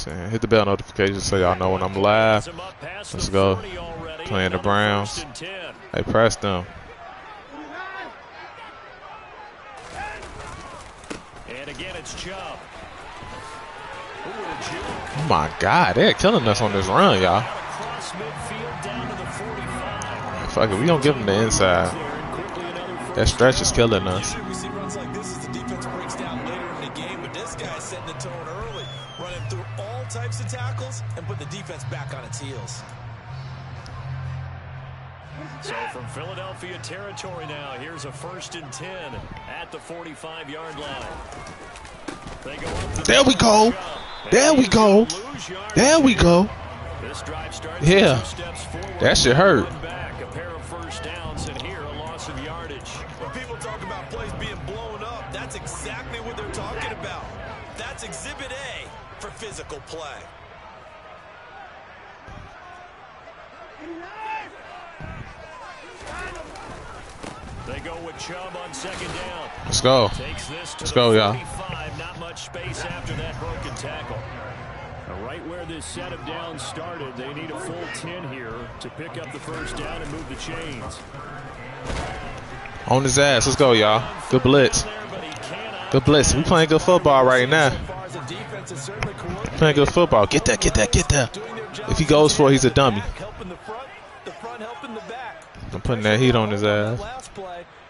Hit the bell notification so y'all know when I'm live. Let's go. Playing the Browns. Hey, press them. And again, it's Chubb. Oh my God, they're killing us on this run, y'all. Fuck it, we gonna give them the inside. That stretch is killing us. Types of tackles and put the defense back on its heels. So from Philadelphia territory now, here's a 1st and 10 at the 45-yard line. They go up there we go. There we go. There we go. This drive starts yeah. 2 steps forward, that shit hurt. Back, a pair of 1st downs, and here a loss of yardage. When people talk about plays being blown up, that's exactly what they're talking about. That's Exhibit A for physical play. They go with Chubb on 2nd down. Let's go. Let's go, y'all. Not much space after that broken tackle. Right where this set of downs started, they need a full 10 here to pick up the 1st down and move the chains. On his ass. Let's go, y'all. Good blitz. Good blitz. We playing good football right now. Playing good football. Get that, get that, get that. If he goes for it, he's a dummy. I'm putting that heat on his ass.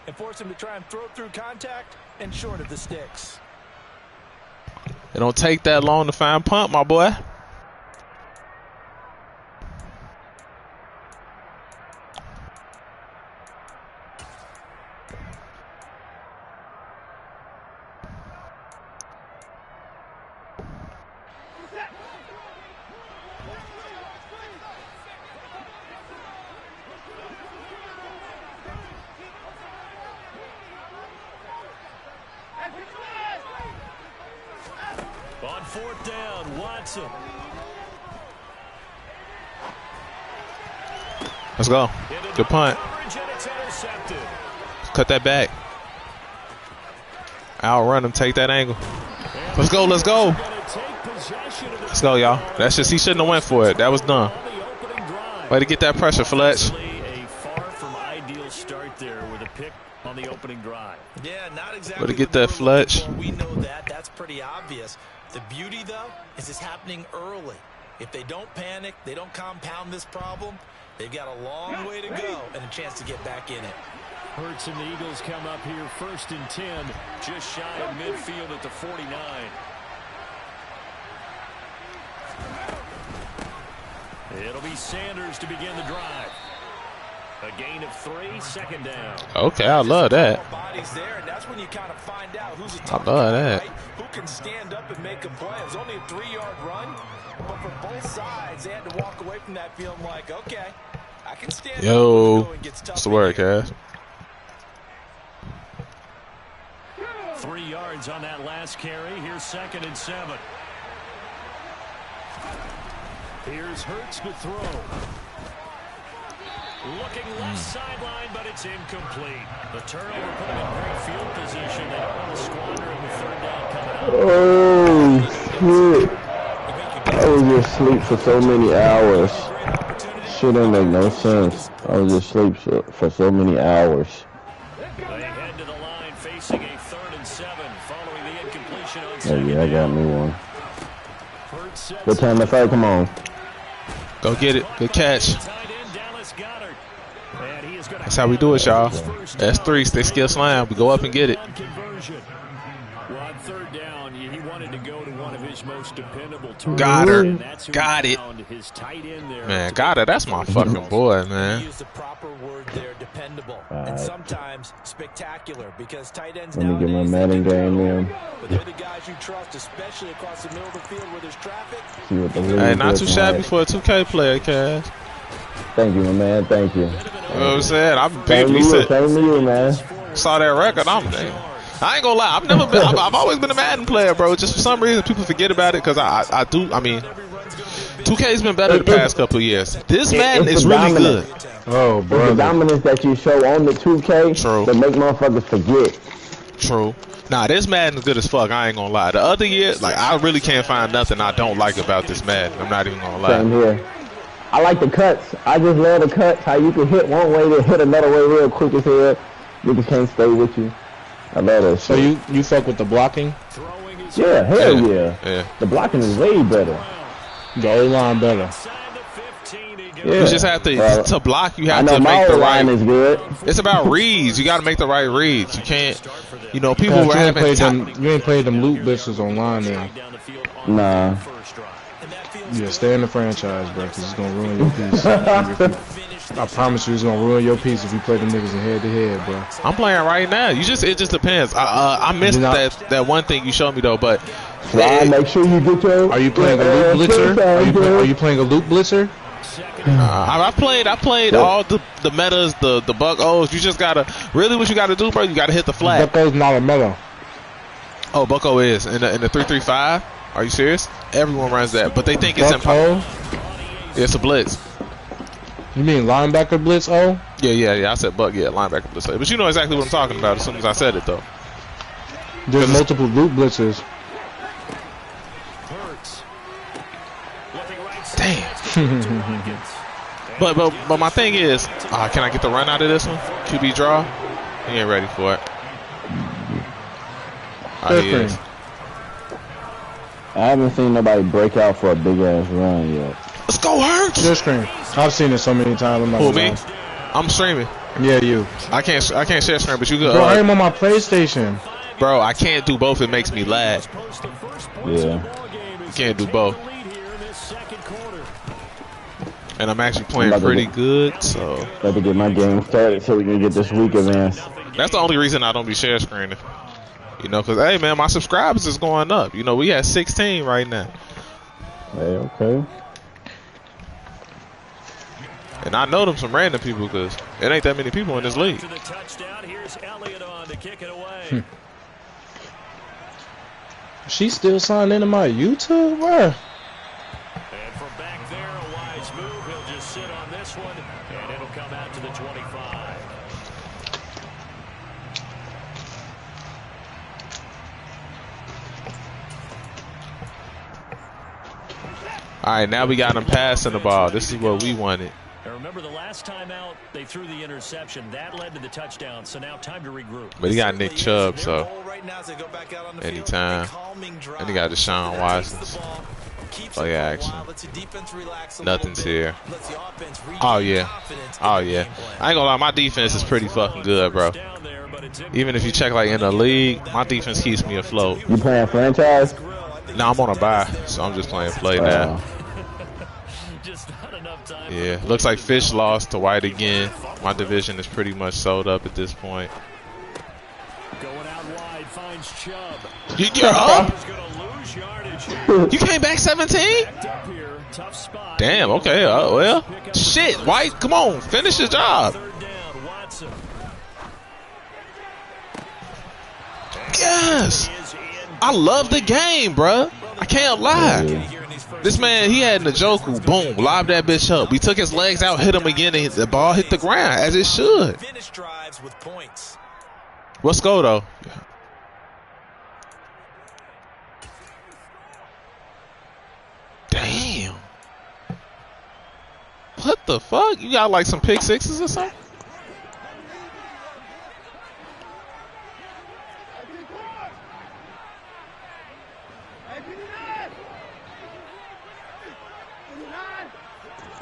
And force him to try and throw through contact and short of the sticks. It don't take that long to find pump, my boy. On 4th down, Watson. Let's go. Good punt. Cut that back. Outrun him. Take that angle. Let's go. Let's go. Let's go, y'all. That's just, he shouldn't have went for it. That was dumb. Way to get that pressure, Fletch. A far from ideal start there with a pick on the opening drive. Yeah, not exactly. Way to get that, Fletch. We know that. That's pretty obvious. The beauty, though, is it's happening early. If they don't panic, they don't compound this problem, they've got a long way to go and a chance to get back in it. Hurts and the Eagles come up here 1st and 10, just shy of midfield at the 49. It'll be Sanders to begin the drive. A gain of 3, 2nd down. Okay, I love that. Bodies there, and that's when you kind of find out who's a I love that. right? Who can stand up and make a play. It was only a 3-yard run, but for both sides, they had to walk away from that feeling like, okay, I can stand up and get tough. What's the word, Cass? 3 yards on that last carry. Here's 2nd and 7. Here's Hurts to throw. Looking left sideline, but it's incomplete. The turnover put him in great field position. They don't want to squander in the 3rd down coming up. Oh, shit. I was just asleep for so many hours. Shit don't make no sense. I was just asleep for so many hours. They head to the line facing a 3rd and 7 following the incompletion on 2nd. Oh, yeah, I got me one. What time to fight? Come on. Go get it. Good catch. That's how we do it, y'all. That's 3. Stay skill slam. We go up and get it. Well, on 3rd down, he wanted to go to one of his most dependable targets. Got her. Got it. Man, got her. That's my fucking boy, man. Use the proper word there, dependable, and sometimes spectacular, because tight ends Let me get my Madden game in. But they're the guys you trust, especially across the middle of the field where there's traffic. Hey, not too shabby for a 2K player, Cash. Thank you, my man. Thank you. You know what I'm saying? I'm Same to you, man. Saw that record. I ain't gonna lie. I've always been a Madden player, bro. Just for some reason, people forget about it because I do. I mean, 2K's been better the past couple of years. This Madden is really good. Oh, bro. The dominance that you show on the 2K that make motherfuckers forget. True. Nah, this Madden is good as fuck. I ain't gonna lie. The other year, like, I really can't find nothing I don't like about this Madden. I'm not even gonna lie. Same here. I like the cuts. I just love the cuts. How you can hit one way, then hit another way real quick as hell. Niggas can't stay with you. I love that. So shit. you fuck with the blocking? Yeah, hell yeah. Yeah. The blocking is way better. The O-line better. Yeah. You just have to block. You have to my make the right. line is good. It's about reads. You got to make the right reads. You can't. You know, people were You ain't having. played them loot blitzes online then. Nah. Yeah, stay in the franchise, bro, because it's gonna ruin your piece. I promise you, it's gonna ruin your piece if you play them niggas in head to head, bro. I'm playing right now. It just depends. I missed that one thing you showed me though, but. Make sure you get your. Are you playing a loot blitzer? Are you playing a loot blitzer? I played all the metas, the Buck O's. You just gotta really what you gotta do, bro. You gotta hit the flag. Bucko's not a meta. Oh, Bucko is in the 3-3-5. Are you serious? Everyone runs that, but they think it's impossible. It's a blitz. You mean linebacker blitz? Oh. Yeah. I said Buck. Yeah, linebacker blitz. But you know exactly what I'm talking about as soon as I said it, though. There's multiple loot blitzes. Damn. but my thing is, can I get the run out of this one? QB draw? He ain't ready for it. He is. I haven't seen nobody break out for a big ass run yet. Let's go, Hurts. Share screen. I've seen it so many times. Who, me? I'm streaming. Yeah, you. I can't share screen, but you good. Bro, I'm on my PlayStation. Bro, I can't do both. It makes me lag. Yeah. You can't do both. And I'm actually playing pretty good, so. About to get my game started so we can get this week advanced. That's the only reason I don't be share screening. You know, because, hey, man, my subscribers is going up. You know, we at 16 right now. Hey, okay. And I know them some random people because it ain't that many people in this league. She's still signed into my YouTube? Where? And from back there, a wise move. He'll just sit on this one, and it'll come out to the 25. All right, now we got him passing the ball. This is what we wanted. And remember, the last time out, they threw the interception. That led to the touchdown, so now time to regroup. But he got Nick Chubb, so anytime. And he got Deshaun Watson. Play action. Nothing's here. Oh, yeah. Oh, yeah. I ain't gonna lie, my defense is pretty fucking good, bro. Even if you check, like, in the league, my defense keeps me afloat. You playing franchise? No, I'm on a bye, so I'm just playing play now. Yeah, looks like Fish lost to White again. My division is pretty much sold up at this point. Going out wide, finds Chubb. You're up? You came back 17? Damn, okay. Well, shit, White, come on, finish your job. Yes. I love the game, bruh. I can't lie. This man, he had Njoku, boom, lobbed that bitch up. We took his legs out, hit him again, and the ball hit the ground, as it should. Let's go, though. Damn. What the fuck? You got like some pick sixes or something?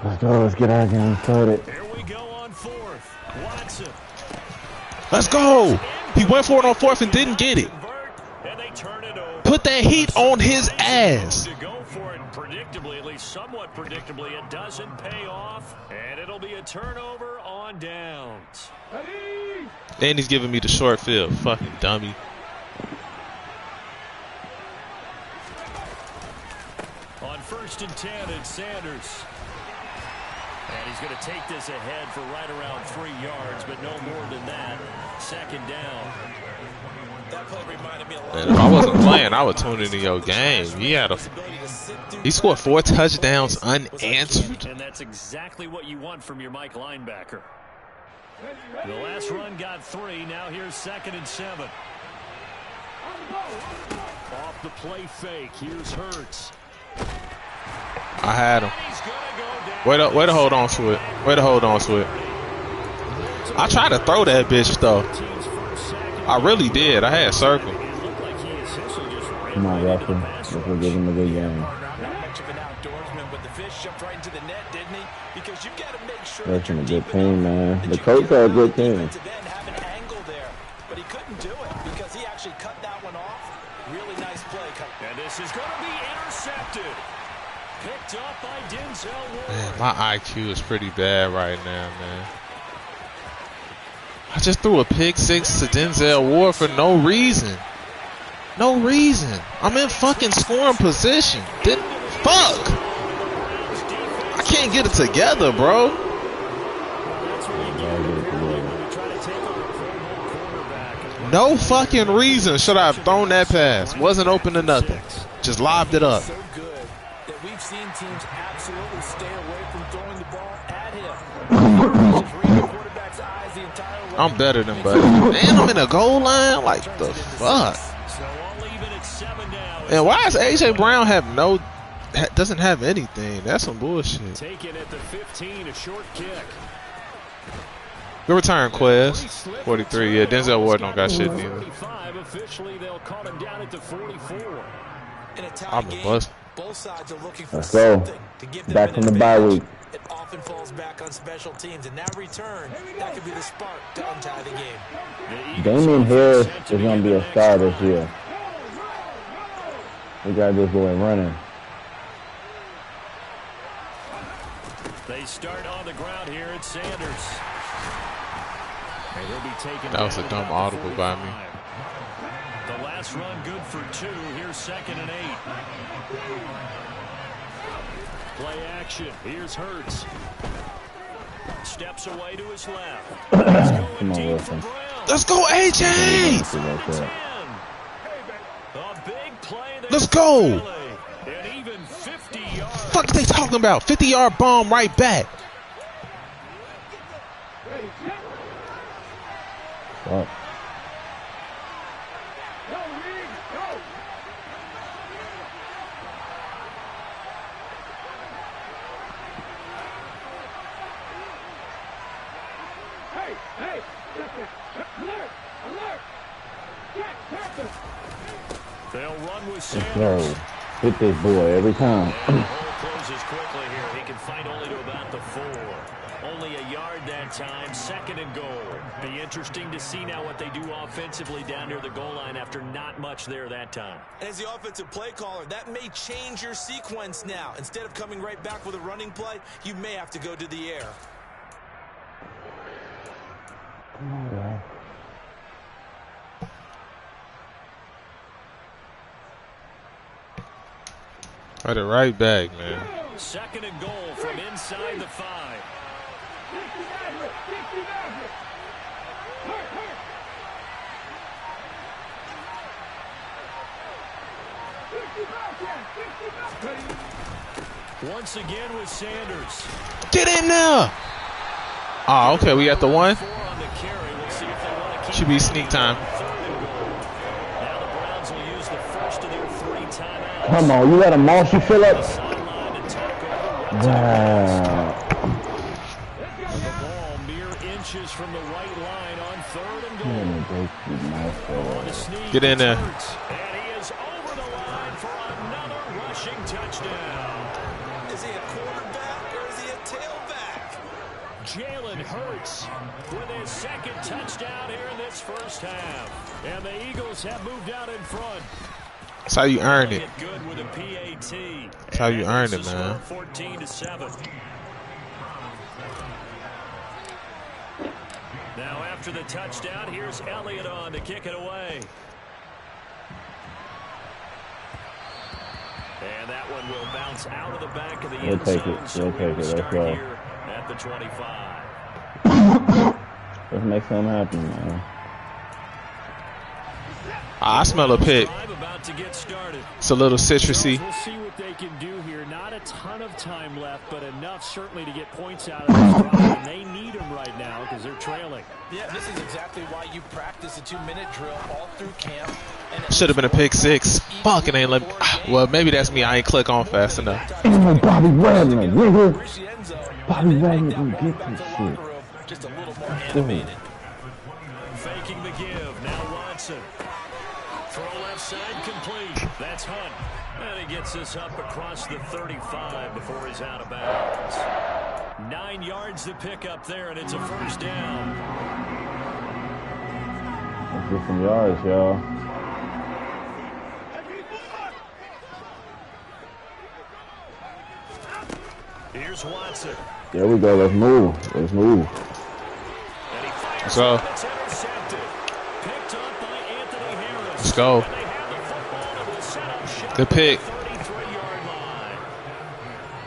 Let's go. Let's get our game started. Here we go on fourth. Watson. Let's go. He went for it on fourth and didn't get it. Put that heat on his ass. To go for it predictably, at least somewhat predictably, it doesn't pay off, and it'll be a turnover on downs. And he's giving me the short field. Fucking dummy. On 1st and 10, it's Sanders. And he's going to take this ahead for right around 3 yards, but no more than that. 2nd down. And if I wasn't playing, I would tune into your game. He scored 4 touchdowns unanswered. And that's exactly what you want from your Mike linebacker. The last run got 3. Now here's 2nd and 7. Off the play fake. Here's Hurts. I had him. Way to hold on to it. Way to hold on to it. I tried to throw that bitch though. I really did. I had circle. Come on, Russell. Let's give him a good game. That's a good team, man. The Colts are a good team. But he couldn't do it because he actually cut that one off. Really nice play. And this is going to be intercepted. Picked up by Denzel Ward. Man, my IQ is pretty bad right now, man. I just threw a pick six to Denzel Ward for no reason. No reason. I'm in fucking scoring position. Fuck! I can't get it together, bro. No fucking reason should I have thrown that pass. Wasn't open to nothing. Just lobbed it up. So good that we've seen teams absolutely stay away from throwing the ball at him. I'm better than Buddy. And I'm in a goal line? Like the fuck? And why does AJ Brown doesn't have anything? That's some bullshit. Taken at the 15, a short kick. Good return, Quez. 43. Yeah, Denzel Ward don't got shit neither. Officially, they'll call him down at the 44. I'm a bust. Both sides are looking for Let's go. Back from the bye week. It often falls back on special teams, and that return, that could be the spark to untie the game. Damian Harris is going to be a star this year. We got this boy running. They start on the ground here at Sanders. And he'll be taken That was a dumb audible by me. The last run good for 2. Here's 2nd and 8. Play action. Here's Hurts. Steps away to his left. Come on, Wilson. Let's go, AJ! Let's go! And even 50 yards. Fuck they talking about? 50-yard bomb right back. Fuck. They'll run with Let's Sanders. go. Hit this boy every time. Closes quickly here. He can fight only to about the 4. Only a yard that time. 2nd and goal. Be interesting to see now what they do offensively down near the goal line after not much there that time. As the offensive play caller, that may change your sequence now. Instead of coming right back with a running play, you may have to go to the air. Got it right back, man. 2nd and goal from inside the 5. Once again with Sanders. Get in there! Oh, okay, we got the 1. Should be sneak time. Now the Browns will use the first of their 3 timeouts. Come on, you got a Marshall Phillips? Sideline to talk over. Wow. The ball mere inches from the right line on 3rd and goal. On the sneak, Get in there. and he is over the line for another rushing touchdown. Is he a quarterback or is he a tailback? Jalen Hurts with his 2nd touchdown here in this first half. And the Eagles have moved out in front. That's how you earn it. Good with a PAT. That's how you earn it, man. 14-7. Now after the touchdown, here's Elliott on to kick it away. And that one will bounce out of the back of the end zone. So Let's start go. here at the 25. Let's make something happen, man. I smell a pick. About to get started. It's a little citrusy. We'll see what they can do here. Not a ton of time left, but enough certainly to get points out of this drive. And they need them right now because they're trailing. Yeah, this is exactly why you practice a 2-minute drill all through camp. Should have been a pick six. Fuck, it ain't let me. Well, maybe that's me. I ain't click on fast enough. Damn, Bobby Wagner, nigga. Bobby Wagner can get this shit. Just a little more animated. Faking the give. Now Watson. Throw left side complete. That's Hunt. And he gets this up across the 35 before he's out of bounds. 9 yards to pick up there, and it's a first down. Let's get some yards, y'all. Here's Watson. There we go. Let's move. Let's move. So, let's go. Good pick.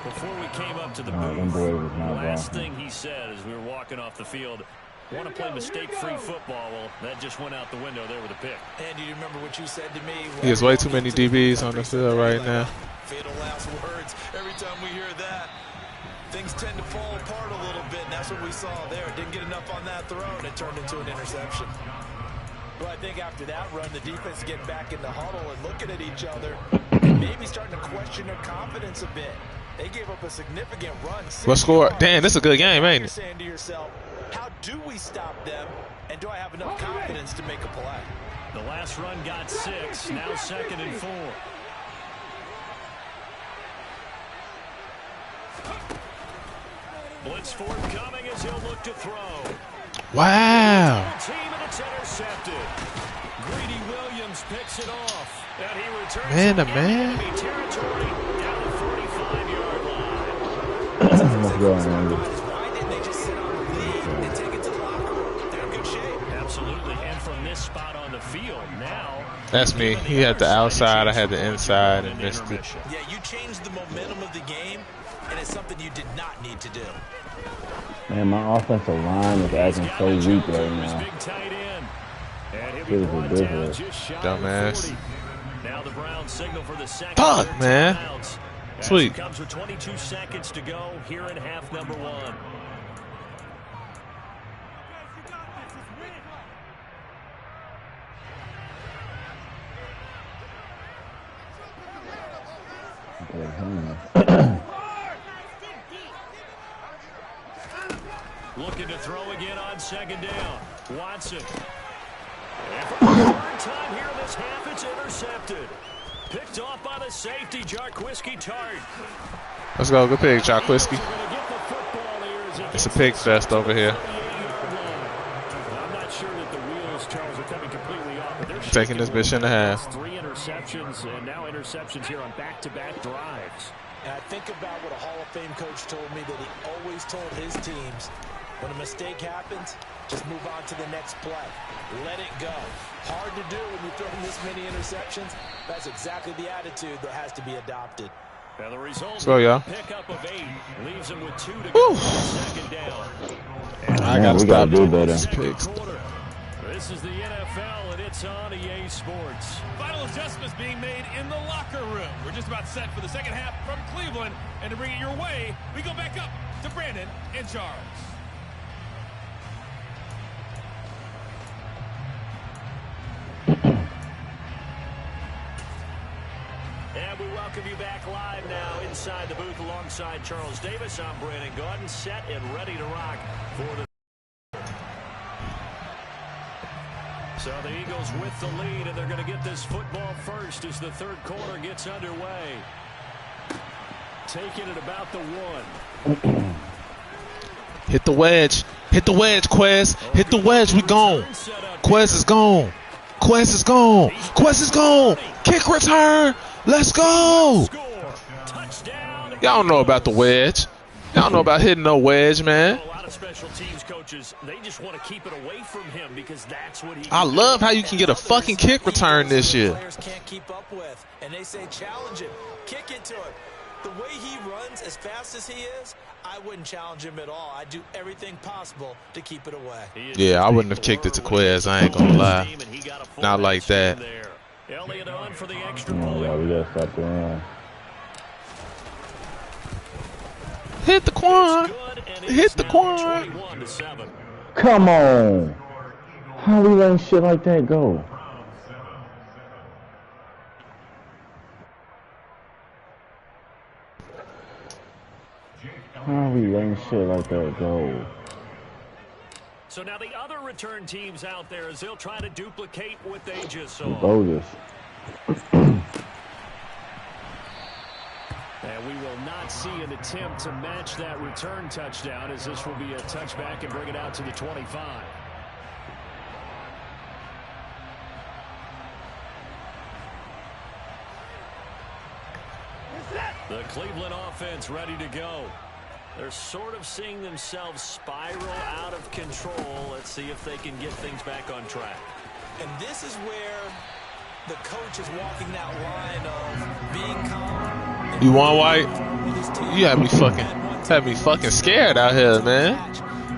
Before we came up to the booth, the last thing he said as we were walking off the field, want to play mistake-free football. Well, that just went out the window there with a pick. And do you remember what you said to me? He has way too many DBs on the field right now. Fatal last words. Every time we hear that, things tend to fall apart a little bit, and that's what we saw there. Didn't get enough on that throw, and it turned into an interception. Well, I think after that run, the defense getting back in the huddle and looking at each other, and maybe starting to question their confidence a bit. They gave up a significant run. What score? Damn, this is a good game, ain't You're it? saying to yourself, how do we stop them, and do I have enough confidence to make a play? The last run got 6, now 2nd and 4. Blitz forthcoming as he'll look to throw. Wow. Team and it's intercepted. Greedy Williams picks it off. And he returns Man to to man. enemy territory down the 45-yard line. Let's go, Andy. Why didn't they just sit on the lead and take it to the locker room? They're in good shape. Absolutely. And from this spot on the field, now. That's me. He had the outside, I had the inside, and missed it. Yeah, you changed the momentum of the game, and it's something you did not need to do. Man, my offensive line is acting so weak right now. Big tight end. And he'll It be is brought ridiculous. down just shy of Dumbass. 40. Now the Browns signal for the second. Fuck, man. As Sweet. it comes with 22 seconds to go here in half number 1. Looking to throw again on 2nd down. Watson. And for the 3rd time here in this half, it's intercepted. Picked off by the safety, Jarquiski Tart. Let's go. Good pick, Jarquiski. It's a pig fest over here. I'm not sure that the wheels, Charles, are coming completely off, but they're Taking this bitch in the half. 3 interceptions, and now interceptions here on back-to-back drives. And I think about what a Hall of Fame coach told me, that he always told his teams, when a mistake happens, just move on to the next play. Let it go. Hard to do when you throw this many interceptions. That's exactly the attitude that has to be adopted. And the result, Let's go, y'all. Pickup of 8 leaves him with 2 to go on 2nd down. I Man, gotta we stop gotta do doing better. these picks. This is the NFL, and it's on EA Sports. Final adjustments being made in the locker room. We're just about set for the second half from Cleveland. And to bring it your way, we go back up to Brandon and Charles. And we welcome you back live now inside the booth alongside Charles Davis. I'm Brandon Gaudin, set and ready to rock for the... So the Eagles with the lead, and they're going to get this football first as the 3rd quarter gets underway. Taking it about the 1. Hit the wedge. Hit the wedge, Quez. Hit the wedge. We gone. Quez is gone. Quez is gone. Quez is gone. Kick return. Let's go. Y'all don't know about the wedge. Y'all don't know about hitting no wedge, man. A lot of special teams coaches, they just want to keep it away from him because that's what he I love how you can get a fucking kick return this year. Players can't keep up with, and they say challenge him, kick it to him. The way he runs, as fast as he is, I wouldn't challenge him at all. I'd do everything possible to keep it away. Yeah, I wouldn't have kicked it to Quez. I ain't gonna lie. Not like that. Elliott on for the extra Yeah, point. we gotta stop the run. Hit the Quan. Hit the Quan. 21-7. Come on. How we letting shit like that go? How are we letting shit like that go? So now the other return teams out there as they'll try to duplicate what they just saw. Bogus. And we will not see an attempt to match that return touchdown as this will be a touchback and bring it out to the 25. The Cleveland offense ready to go. They're sort of seeing themselves spiral out of control. Let's see if they can get things back on track. And this is where the coach is walking that line of being calm. You want White? You had me fucking scared out here, man.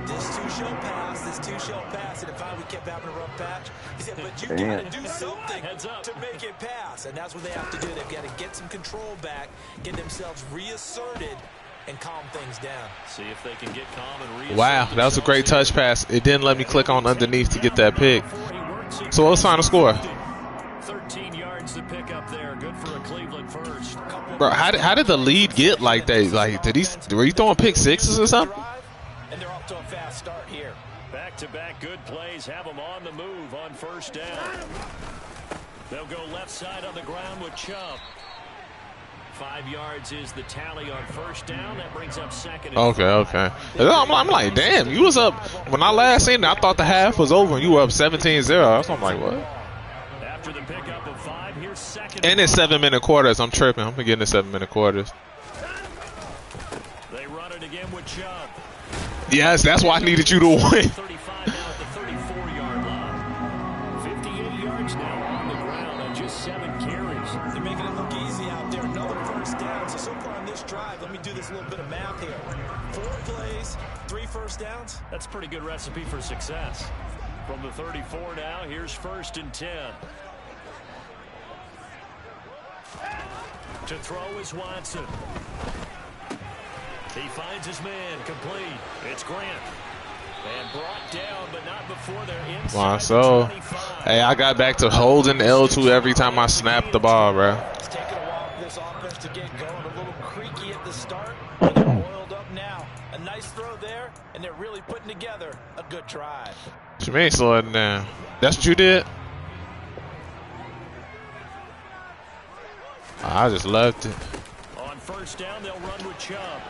This two shall pass, and if we kept having a rough patch, he said, but you got to do something to make it pass. And that's what they have to do. They've got to get some control back, get themselves reasserted, and calm things down. See if they can get calm and reassert. Wow, that was a great touch pass. It didn't let me click on underneath to get that pick. So what's time to score? 13 yards to pick up there. Good for a Cleveland first. Bro, how did the lead get like that? Like, were you throwing pick sixes or something? And they're off to a fast start here. Back-to-back good plays have them on the move on first down. They'll go left side on the ground with Chubb. 5 yards is the tally on first down. That brings up second. Okay. I'm like, damn, you was up. When I last seen it, I thought the half was over and you were up 17-0. So I'm like, what? After the pickup of 5, here's second. And it's 7-minute quarters. I'm tripping. I'm getting the 7-minute quarters. They run it again with Chubb. Yes, that's why I needed you to win. 35 now at the 34-yard line. 58 yards now on the ground on just 7 carries. They're making it look easy out there. Another first down. So far on this drive, let me do this little bit of math here. 4 plays, 3 first downs. That's a pretty good recipe for success. From the 34 now, here's first and 10. To throw is Watson. He finds his man, complete. It's Grant. And brought down, but not before they're inside. Wow, so, hey, I got back to holding L2 every time I snapped the ball, bro. It's taken a while for this offense to get going. A little creaky at the start, but they're oiled up now. A nice throw there, and they're really putting together a good drive. What you mean slow it down? That's what you did? I just loved it. On first down, they'll run with Chubb.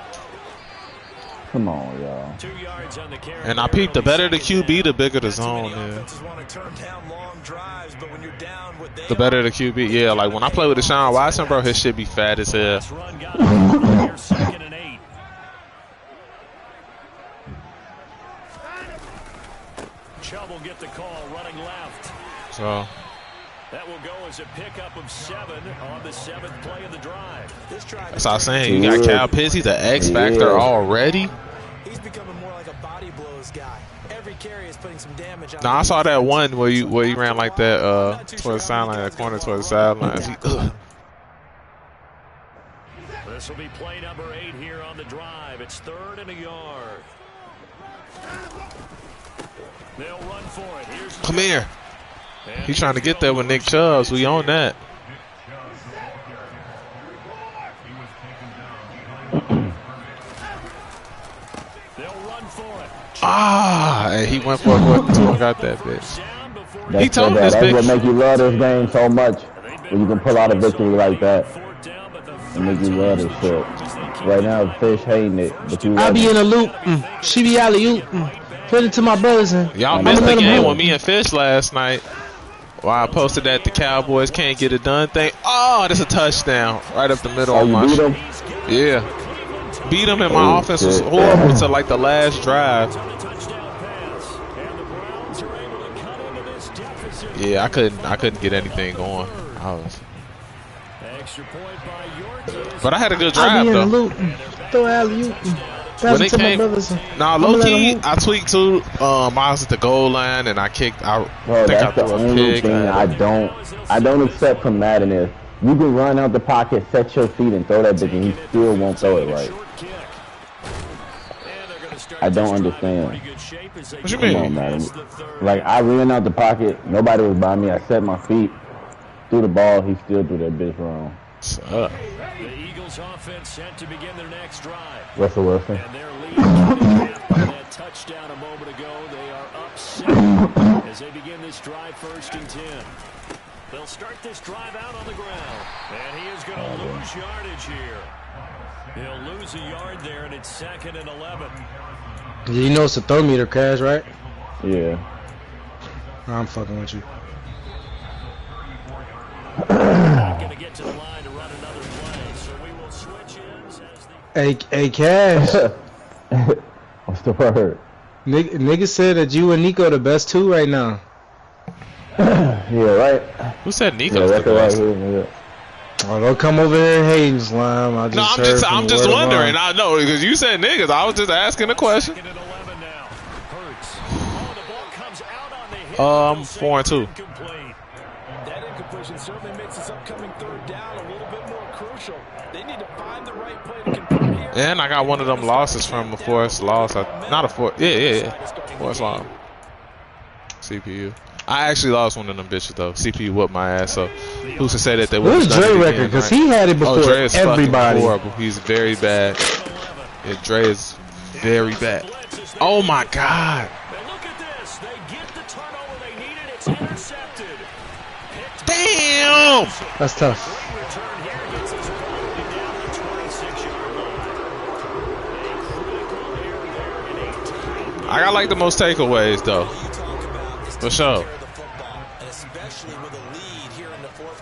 Come on, y'all. 2 yards on the carry. And I peeped, the better the QB, the bigger the zone is. The better the QB, yeah. Like when I play with Deshaun Watson, bro, his shit be fat as hell. Second and 8. Chubb will get the call running left. So that will go as a pickup of 7 on the 7th play of the drive. that's what I'm saying. You got Cal Pitts, he's an X factor already. He's becoming more like a body blows guy. Every carry is putting some damage on. Now I saw that one where you ran like that towards the sideline, that corner towards the sidelines. This will be play number 8 here on the drive. It's 3rd and a yard. They'll run for it. Here's Come here. He's trying to get there with Nick Chubb. We own that. They'll run for it. Hey, he went for it and got that bitch. He told that's this bitch. what make you love this game so much. When you can pull out a victory like that. It make you love this shit. Right now, Fish hating it, but you I be in a loop. She be alley-oop. Put it to my brothers. Y'all missed the game with me and Fish last night. Well, I posted that the Cowboys can't get it done thing. Oh, that's a touchdown right up the middle of my shit. Yeah. Beat them, and my offense was horrible until like the last drive. Yeah, I couldn't get anything going. But I had a good drive though. Throw alley-oop. When it came, low key, I tweaked too. I was at the goal line and I kicked out. Bro, that's the only thing I don't accept from Madden is you can run out the pocket, set your feet, and throw that bitch, and he still won't throw it right. I don't understand. What you mean? Come on, Madden. Like I ran out the pocket, nobody was by me. I set my feet, threw the ball, he still threw that bitch wrong. The Eagles offense set to begin their next drive. Russell Wilson. And their lead by that touchdown a moment ago. They are up 7 as they begin this drive 1st and 10. They'll start this drive out on the ground. And he is going to lose yardage here. He'll lose a yard there, and it's 2nd and 11. You know it's a throw meter, Cash, right? Yeah. I'm fucking with you. Not going to get to the line to run another play, so we will switch ends as the... Hey, Cash. What's the word? Nigga said that you and Nico the best two right now. Yeah, right. Who said Yeah, Nico's the that's right best? here. Yeah. Oh, don't come over here and hate, Slime. I'm just wondering. I know because you said niggas. I was just asking a question. 2nd and 11 now. Hurts. Oh, the ball comes out on the hit. 4 and 2. Incomplete. That incompletion certainly makes this upcoming 3rd down a little bit more crucial. They need to find the right play to convert here. And I got one of them losses from a forced loss. Not a forced. Yeah. Forced loss. CPU. I actually lost one of them bitches though. CPU whooped my ass. So who's to say that they What's wouldn't Dre record? Because he had it before Dre is everybody. fucking horrible. He's very bad. Yeah, Dre is very bad. Oh my god. And look at this. They get the turnover they needed. It's intercepted. Damn. That's tough. Great return here. Gets us probably down the 26-yard line. A critical error there in a tight. I got like the most takeaways though. For sure.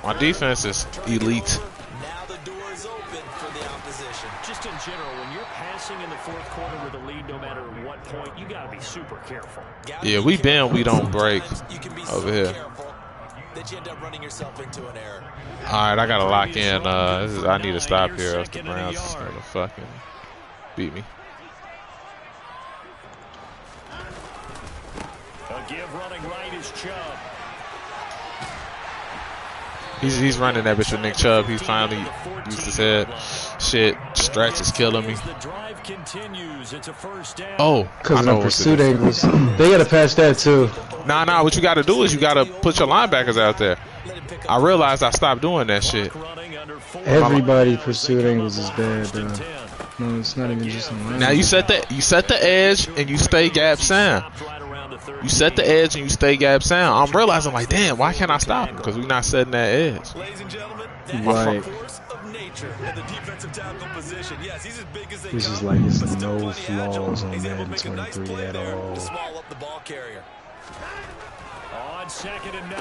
My defense is elite. Now the door is open for the opposition. Just in general, when you're passing in the 4th quarter with a lead, no matter what point, you got to be super careful. Yeah, we bend, we don't break You can be over so here. careful that you end up running yourself into an error. Alright, I gotta lock in. I need to stop here else the Browns is gonna fucking beat me. A give running right is Chubb. He's running that bitch with Nick Chubb. He's finally used his head. Shit, stretch is killing me. The drive continues. It's a 1st down. Oh, I Because of know the what pursuit to do. angles. They got to patch that too. Nah. What you gotta do is you gotta put your linebackers out there. I realized I stopped doing that shit. Running under 4. Everybody pursuit angles is bad, though. No, it's not even just a line. Now you set the edge and you stay gap sound. You set the edge and you stay gap sound. I'm realizing like, damn, why can't I stop him? Because we're not setting that edge. Ladies and gentlemen, that Right. is the force of nature at the defensive tackle position. Yes, he's as big as they This come, is like it's but still no plenty agile. flaws on He's able to Madden make a nice 23 play at there all. to swallow up the ball carrier. On 2nd and 9.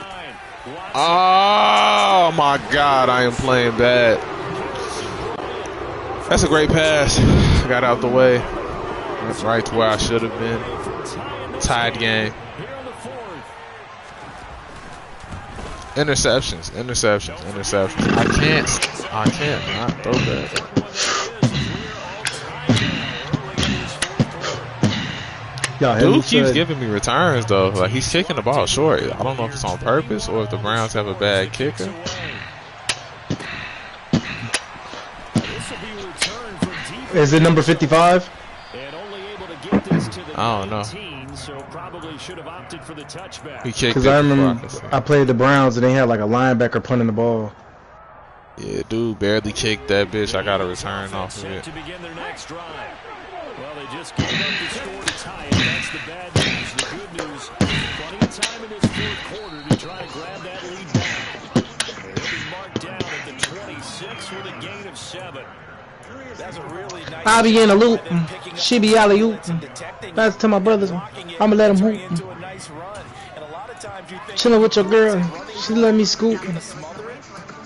Oh my God, I am playing bad. That's a great pass. Got out the way. That's right to where I should have been. Tied game. Here on the 4th. Interceptions. I can't not throw that. Dude keeps giving me returns though. Like he's kicking the ball short. I don't know if it's on purpose or if the Browns have a bad kicker. Is it number 55? And only able to get this to the I don't know. 19, so probably should have opted for the touchback. He kicked it Because I before remember could see. I played the Browns and they had like a linebacker punting the ball. Yeah, dude barely kicked that bitch. I got a return off of Set it. to begin their next drive. Well, they just gave up the score to tie it. That's the bad news. The good news, plenty of time in this 4th quarter to try and grab that lead back. They'll be marked down at the 26 with a gain of 7. That's a really nice I be in a loop. by them picking up She be alley oop. and detecting Pass it to my brothers. blocking it, I'ma let 'em turning hoop. into a nice run. And a lot of times you think Chilling with your girl. She let me scoop. you're gonna smother it,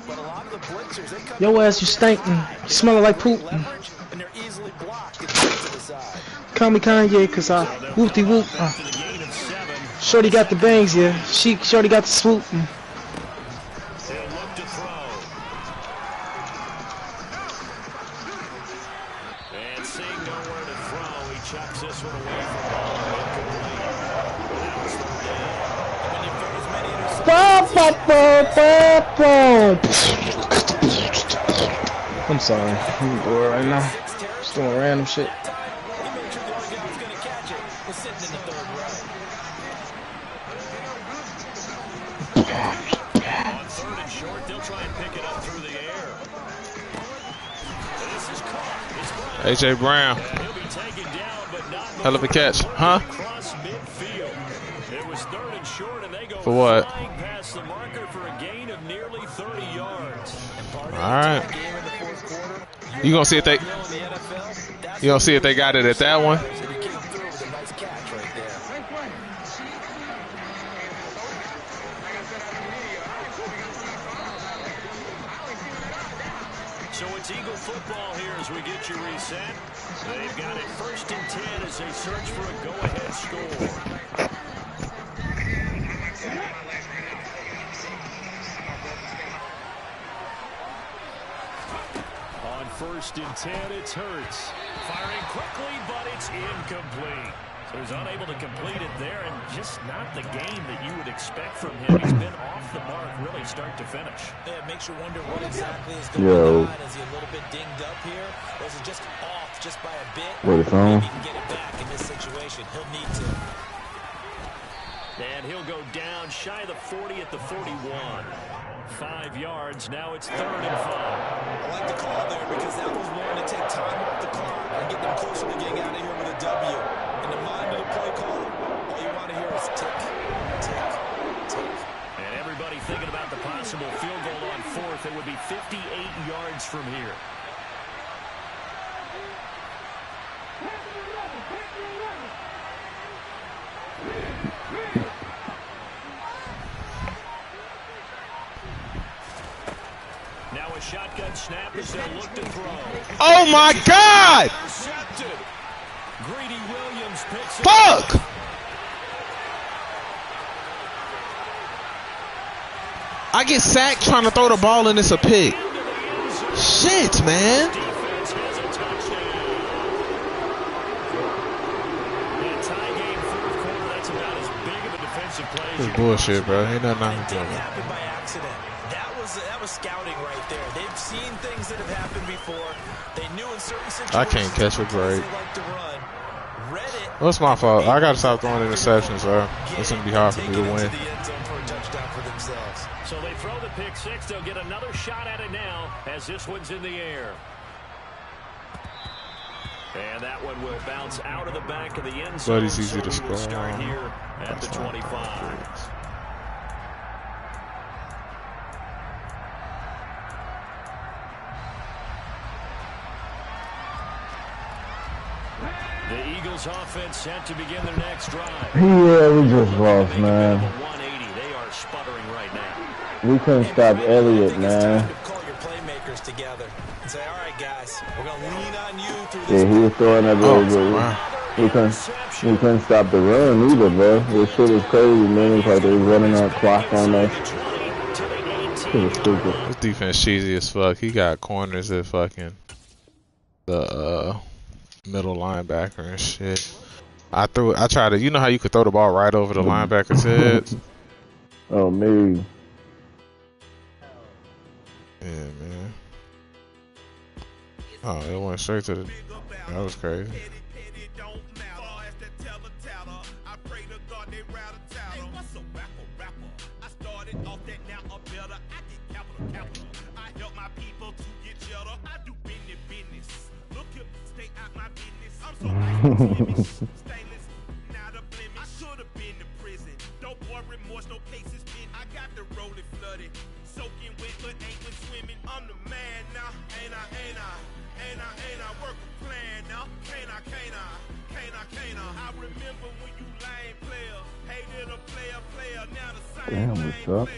but a lot of the blitzers, they come Your ass, you stinking. You smelling like poop. leverage, and they're easily blocked and put to the side. Call me Kanye, cause I whoop-de whoop. To the gain of 7. Shorty got the bangs, yeah. Shorty got the swoop. They'll look to throw. And seeing nowhere to throw, he chucks this one away from home. I'm sorry. I'm bored right now. Just doing random shit. He made sure the only guy who's gonna catch it was sitting in the 3rd row. On 3rd and short, they'll try and pick it up through the air. AJ Brown. Hell of a catch, huh? It was 3rd and short, and they go For what? flying past the marker for a gain of nearly 30 yards. All right. You gonna see if they? You gonna see if they got it at that one? So it's Eagle football here as we get you reset. They've got it 1st and 10 as they search for a go-ahead score. On 1st and 10, it's Hurts. Firing quickly, but it's incomplete. So he's unable to complete it there, and just not the game that you would expect from him. He's been off the mark really start to finish. Yeah, it makes you wonder what exactly is going on. Is he a little bit dinged up here? Or is it just off just by a bit? Wait, it's on. Maybe he can get it back in this situation. He'll need to. And he'll go down shy of the 40 at the 41. 5 yards. Now it's 3rd and 5. I like the call there because that was one to take time off the clock and get them closer to getting out of here with a W. In the mind of the play caller, all you want to hear is tick, tick, tick. And everybody thinking about the possible field goal on 4th. It would be 58 yards from here. Now a shotgun snap as they'll look to throw. Oh my God! Intercepted. Greedy Williams picks it Fuck! up. I get sacked trying to throw the ball and it's a pick. Shit, man. Defense has a touchdown. And tie game 4th quarter. That's about as big of a defensive play as This you can bullshit, bro. Ain't nothing I It can didn't do. happen by accident. That was scouting right there. They've seen things that have happened before. They knew in certain situations. I can't catch a break. They like to run. Read it. What's my fault? I gotta stop throwing interceptions, bro. It's gonna be hard for me to Take it win. into the end zone for a touchdown for themselves. So they throw the pick 6. They'll get another shot at it now as this one's in the air. And that one will bounce out of the back of the end zone. But it's easy to So we will score start on. here at the 25. The Eagles offense set to begin their next drive. Yeah, we just lost, man. 180. They are sputtering right now. We couldn't stop Elliott, man. Call your playmakers together and say, all right, guys, we're going to lean on you through Yeah, this. he was throwing that ball, but Wow. we couldn't stop the run either, bro. This shit is crazy, man. It's like they was running out clock on us. Shit was stupid. This defense cheesy as fuck. He got corners at fucking the middle linebacker and shit. I tried to, you know how you could throw the ball right over the linebacker's heads? Oh, me. Yeah, man. Oh, it went straight to the. That was crazy. Damn, what's up?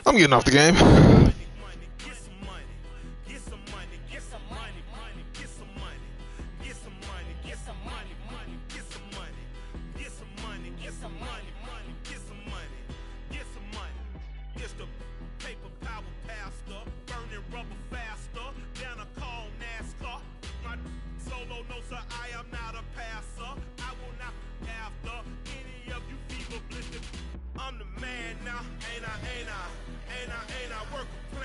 I'm getting off the game. I'm the man now, ain't I work a plan.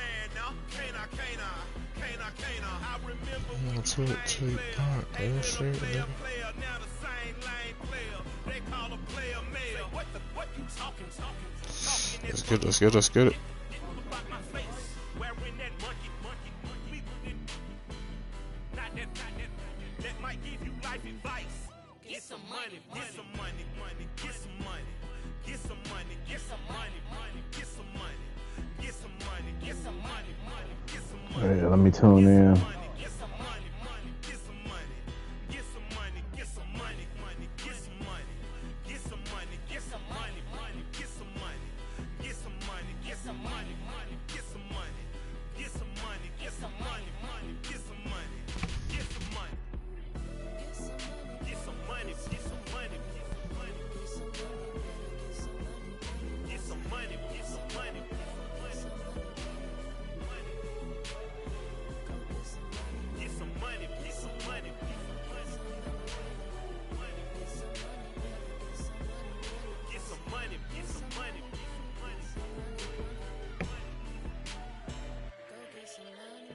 Let's get it, let's get it, let's get it. Hey, let me tune in.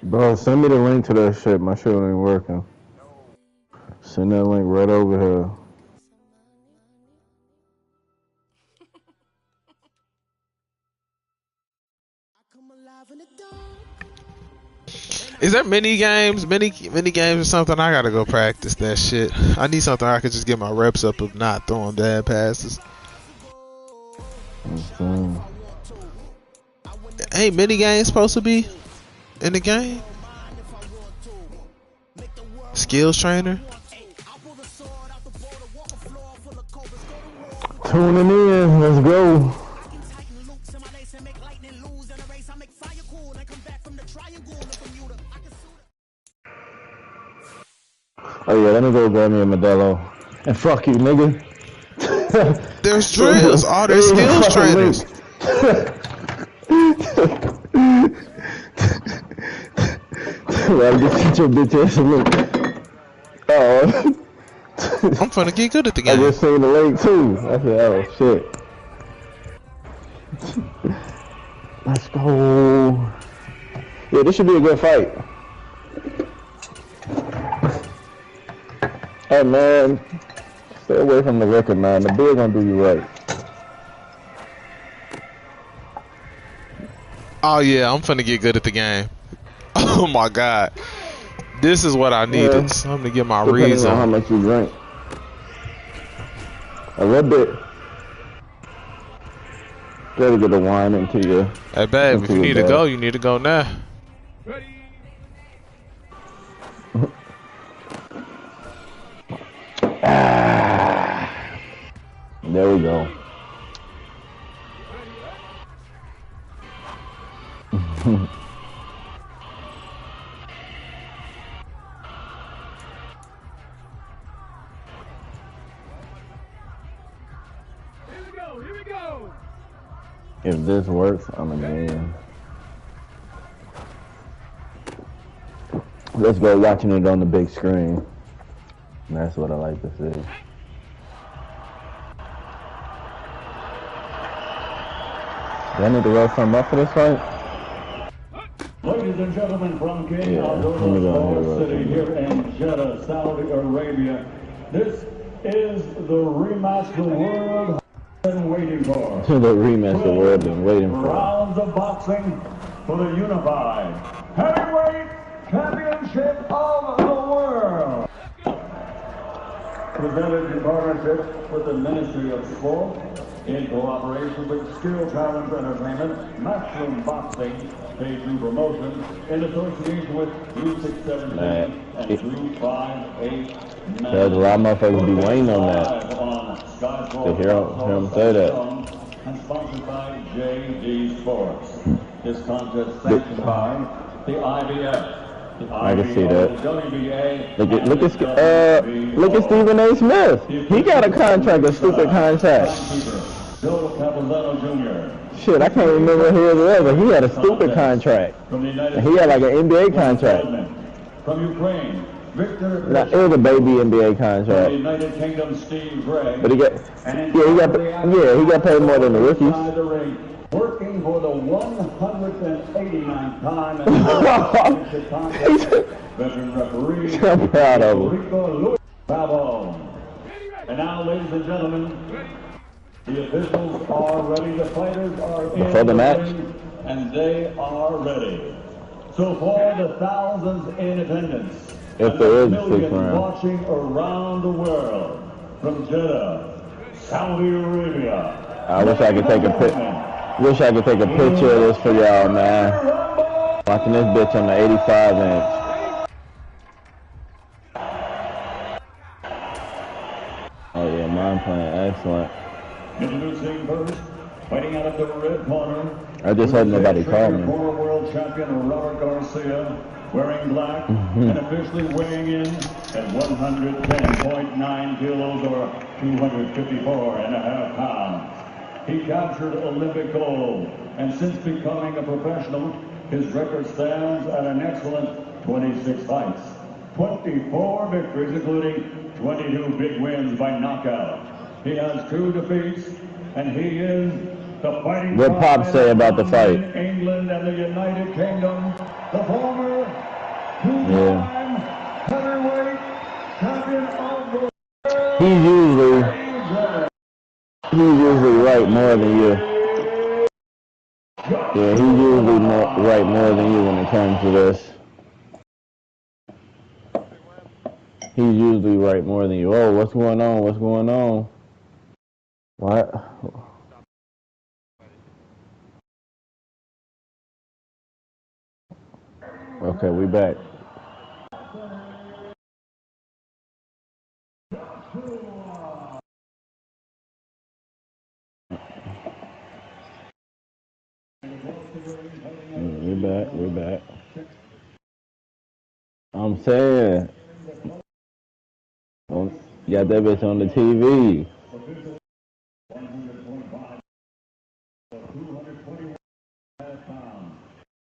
Bro, send me the link to that shit. My shit ain't working. Send that link right over here. Is there mini games or something? I gotta go practice that shit. I need something I could just get my reps up of not throwing bad passes. Ain't mini games supposed to be in the game? Skills trainer? Tuning in, let's go. Oh yeah, let me go grab me a Modelo. And fuck you, nigga. There's drills. All there's skills trainers. Well, get your bitch ass a look. Oh. I'm finna get good at the game. I just seen the link too. I said, oh shit. Let's go. Yeah, this should be a good fight. Hey man, stay away from the record, man. The beer gonna do you right. Oh yeah, I'm finna get good at the game. Oh my god, this is what I needed. Yeah. Something to get my Depending reads on on. how much you drink. A little bit. Gotta get the wine into you. Hey babe, if you need to go, you need to go now. There we go. Here we go. If this works, I'm a man. Let's go watching it on the big screen. And that's what I like to see. Do I need to roll something up for this fight? Ladies and gentlemen from King Yeah, Abdullah City here in Jeddah, Saudi Arabia. This is the rematch the world has been waiting for. The rematch the world been waiting for. Rounds of boxing for the unified heavyweight championship of the world. Presented in partnership with the Ministry of Sport, in cooperation with Skill Talent Entertainment, Matchroom Boxing, Pay-2 Promotion, in association with 367 and 358. There's a lot of motherfuckers be waiting on that. To hear him say that. And sponsored by JD Sports. This contest sanctioned by the IBF. I can see that. WBA, Look at Stephen A. Smith. He got a contract, a stupid contract. Joe Capizano Jr. Shit, I can't remember who it was, but he had a stupid contract. And he had like an NBA contract. From Ukraine, Victor. Nah, it was a baby NBA From the contract. United Kingdom, Steve Gray. But he got paid more than the rookies. Working for the 189th time and veteran referee I'm proud of him. Rico Bravo. And now, ladies and gentlemen, the officials are ready. The fighters are in For the match, ring, and they are ready. So for the thousands in attendance, if and there the is a sixth millions round, watching around the world, from Jeddah, Saudi Arabia. I wish I could take a picture of this for y'all, man. Watching this bitch on the 85-inch. Oh yeah, mine playing excellent. Introducing first, fighting out of the red corner. I just hope nobody called me. Former world champion Robert Garcia, wearing black and officially weighing in at 110.9 kilos or 254.5 pounds. He captured Olympic gold, and since becoming a professional, his record stands at an excellent 26 fights, 24 victories, including 22 big wins by knockout. He has 2 defeats, and he is the fighting. What Pop say about the fight? In England and the United Kingdom, the former two-time heavyweight champion of the world. He's usually right more than you. Yeah, he's usually right more than you when it comes to this. He's usually right more than you. Oh, what's going on? What's going on? What? Okay, we back. We're back. I'm saying, you got that bitch on the TV.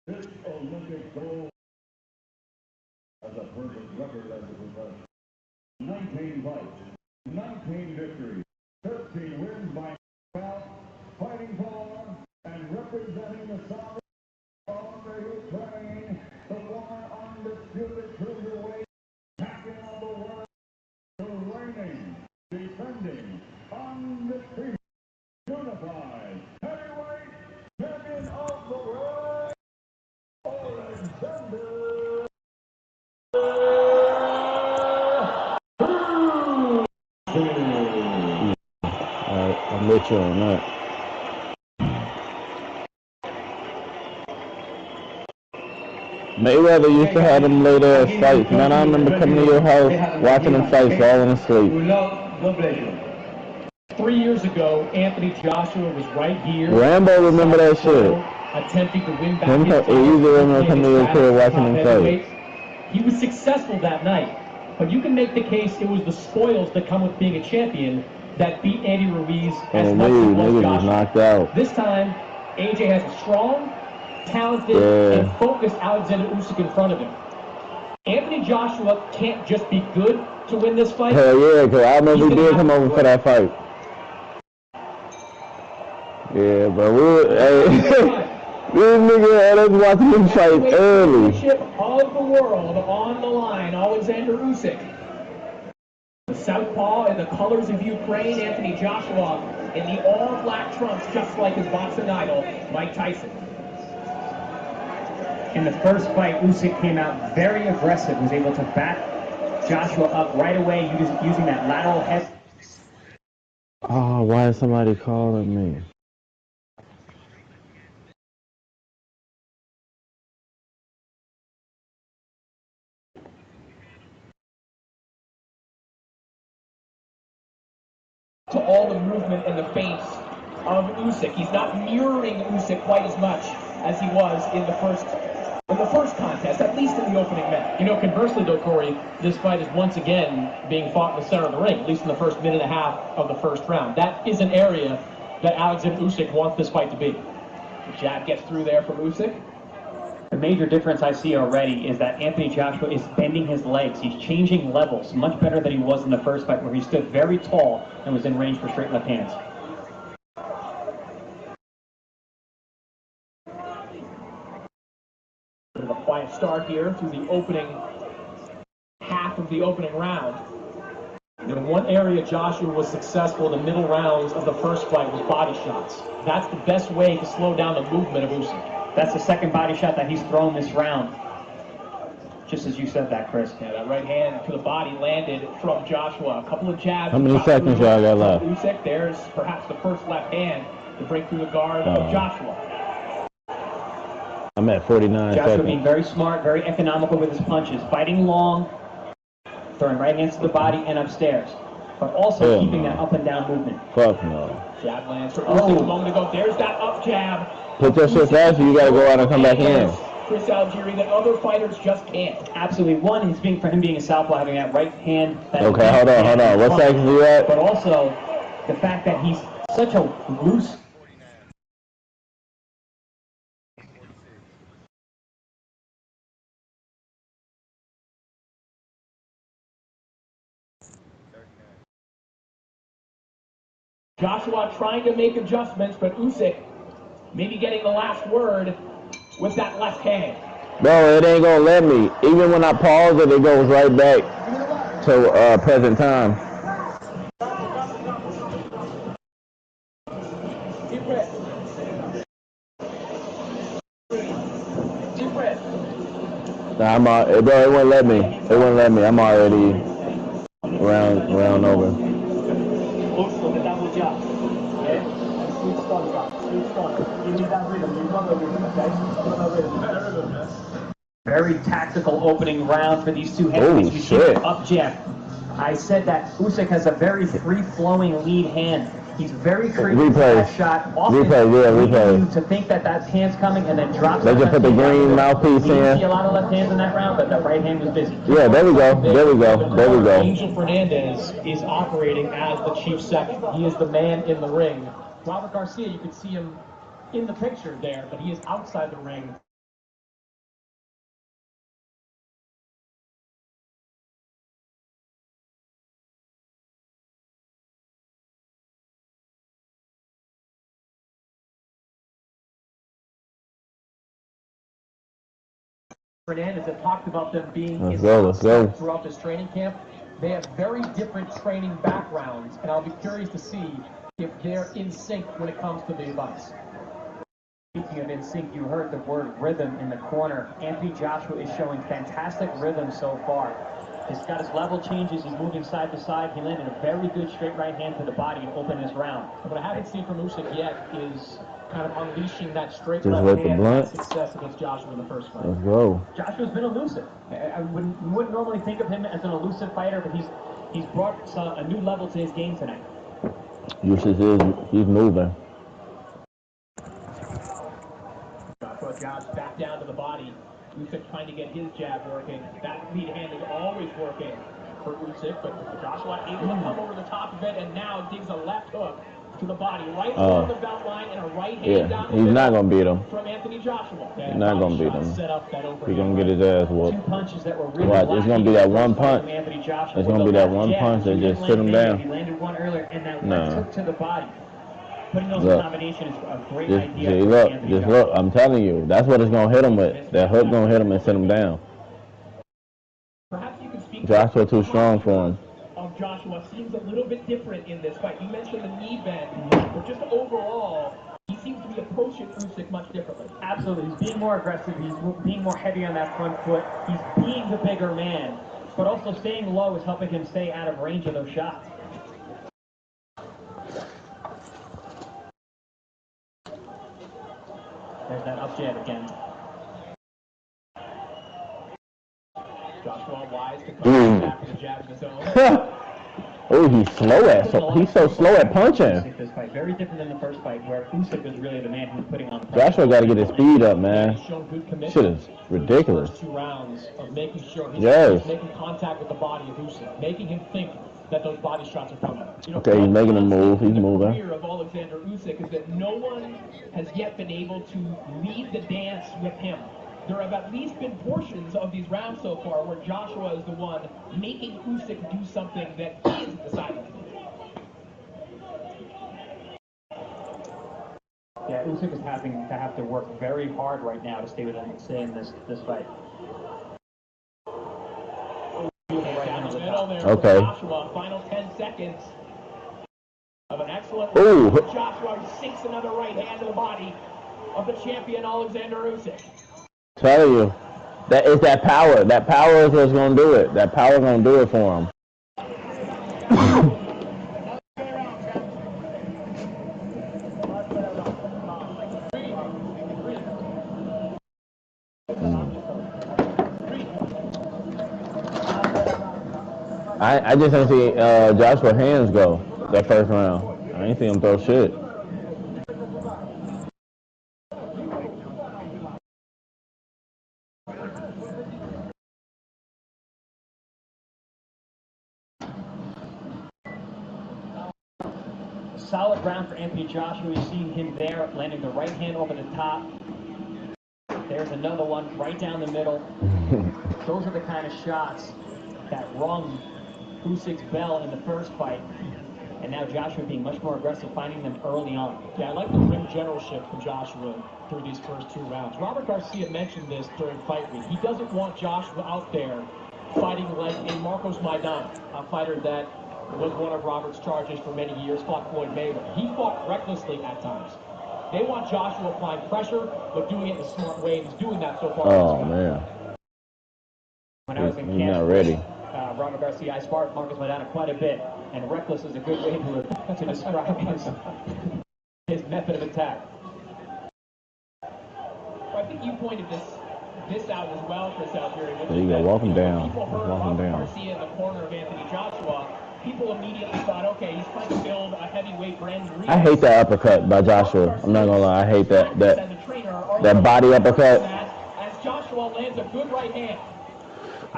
This Olympic gold as a perfect record as a professional. 19 fights, 19 victories, 13 wins by knockout, fighting for and representing the sovereign of the Ukraine, the former undisputed cruiserweight champion of the world, the reigning, defending, undefeated, unified heavyweight champion of the world, Alexander. I'm with you on that. Mayweather used to have them late ass fights, man. I remember coming to your house, watching them fights, falling asleep. 3 years ago, Anthony Joshua was right here. Rambo, remember that shit. Attempting to win back He used to remember coming to your crib watching them fights. He was successful that night, but you can make the case it was the spoils that come with being a champion that beat Andy Ruiz as much as was Joshua. Knocked out. This time, AJ has a strong, talented, and focused Alexander Usyk in front of him. Anthony Joshua can't just be good to win this fight. Hell yeah, because I remember he did come over for that fight. Yeah, but this nigga had us watching him fight early. Of the world on the line, Alexander Usyk. The southpaw in the colors of Ukraine, Anthony Joshua in the all-black trunks, just like his boxing idol, Mike Tyson. In the first fight, Usyk came out very aggressive, was able to back Joshua up right away using that lateral head. Oh, why is somebody calling me? To all the movement and the feints of Usyk. He's not mirroring Usyk quite as much as he was in the first contest, at least in the opening minute. You know, conversely though, Corey, this fight is once again being fought in the center of the ring, at least in the first minute and a half of the first round. That is an area that Alexander Usyk wants this fight to be. The jab gets through there from Usyk. The major difference I see already is that Anthony Joshua is bending his legs. He's changing levels much better than he was in the first fight, where he stood very tall and was in range for straight left hands. start here through the opening half of the opening round. In one area Joshua was successful in the middle rounds of the first fight was body shots. That's the best way to slow down the movement of Usyk. That's the second body shot that he's thrown this round. Just as you said that, Chris. Yeah, that right hand to the body landed from Joshua. A couple of jabs. How many seconds y'all got left? Usyk, there's perhaps the first left hand to break through the guard of Joshua. I'm at 49 Joshua seconds. being very smart, very economical with his punches. Fighting long, throwing right hands to the body and upstairs. But also keeping that up and down movement. Fuck no. Jab lands for Usyk a moment ago. There's that up jab. Put your shit faster, you gotta go out and come back in. Chris Algieri that other fighters just can't. Absolutely. One, for him being a southpaw, having that right hand. That Okay, hold on. What seconds are you at? But also, the fact that he's such a loose. Joshua trying to make adjustments, but Usyk maybe getting the last word with that left hand. Bro, it ain't gonna let me. Even when I pause it, it goes right back to present time. Deep breath. Deep breath. Nah, bro, it wouldn't let me. It wouldn't let me. I'm already round over. Look at that job. Okay? Sweet start. Give me that rhythm. You run the rhythm, okay? Run the rhythm. Very tactical opening round for these two heavyweights. You see the up jab. I said that Usyk has a very free-flowing lead hand. He's very creative with that shot. Often replay. To think that hand's coming and then drops. They just put the green mouthpiece in. You didn't see a lot of left hands in that round, but the right hand was busy. Yeah, there we go. Angel Fernandez is operating as the chief second. He is the man in the ring. Robert Garcia, you can see him in the picture there, but he is outside the ring. Fernandez had talked about them being let's go. throughout this training camp. They have very different training backgrounds, and I'll be curious to see if they're in sync when it comes to the advice. Speaking of in sync, you heard the word rhythm in the corner. Anthony Joshua is showing fantastic rhythm so far. He's got his level changes, he's moving side to side. He landed a very good straight right hand to the body to open this round. What I haven't seen from Usyk yet is kind of unleashing that straight Just left let the hand blunt. success against Joshua in the first fight. Let's go. Joshua's been elusive. I wouldn't normally think of him as an elusive fighter, but he's brought a new level to his game tonight. He's moving. Joshua jabs back down to the body. Usyk trying to get his jab working. That lead hand is always working for Usyk, but Joshua able to come over the top of it and now digs a left hook to the body, right along the belt line, and a right hand down the he's not gonna beat him. from Anthony Joshua. He's not gonna beat him. Set up that He's gonna get his ass whooped. Two punches that were really Watch, it's gonna be that one punch. It's gonna be that one punch that just sit him down. He landed one earlier, and that left hook to the body. Putting those in combination is a great idea. Look. I'm telling you, that's what it's gonna hit him with. That hook gonna hit him and sit him down. Perhaps you could speak. Joshua too strong for him. Of Joshua seems a little bit different in this fight. You mentioned the knee bend, but just overall, he seems to be approaching Usyk much differently. Absolutely, he's being more aggressive. He's being more heavy on that front foot. He's being the bigger man, but also staying low is helping him stay out of range of those shots. There's that up jab again. Joshua wise to come back to the jab in his own. Oh, he's so slow at punching. This fight very different than the first fight, where Usyk was really the man who was putting on the pressure. Joshua got to get his speed up, man. Shit is ridiculous. First 2 rounds of making sure he's making contact with the body of Usyk, making him think that those body shots are coming. Okay, he's making a move. He's moving. The career of Alexander Usyk is that no one has yet been able to lead the dance with him. There have at least been portions of these rounds so far where Joshua is the one making Usyk do something that he isn't deciding to do. Yeah, Usyk is having to work very hard right now to stay in this fight. Okay. Joshua, final 10 seconds of an excellent Ooh. Joshua sinks another right hand to the body of the champion Alexander Usyk. Tell you, that is that power. That power is what's gonna do it. That power gonna do it for him. I just didn't see Joshua hands go that first round. I didn't see him throw shit. Solid round for Anthony Joshua. You've seen him there, landing the right hand over the top. There's another one right down the middle. Those are the kind of shots that rung Usyk's bell in the first fight. And now Joshua being much more aggressive, finding them early on. Yeah, I like the ring generalship from Joshua through these first 2 rounds. Robert Garcia mentioned this during fight week. He doesn't want Joshua out there fighting like a Marcos Maidana, a fighter that was one of Robert's charges for many years, fought Floyd Mayweather. He fought recklessly at times. They want Joshua applying pressure, but doing it in a smart way, and he's doing that so far. Oh, man. When I was in He's camp, not ready. Robert Garcia, I sparred Marcos Maidana quite a bit, and reckless is a good way to describe his method of attack. I think you pointed this out as well, Chris Algieri. There you go. Walk him down. People heard Walk him down. Garcia in the corner of Anthony Joshua. People immediately thought, okay, he's trying to build a heavyweight Brandon Reed. I hate that uppercut by Joshua. I'm not gonna lie. I hate that body uppercut. As Joshua lands a good right hand.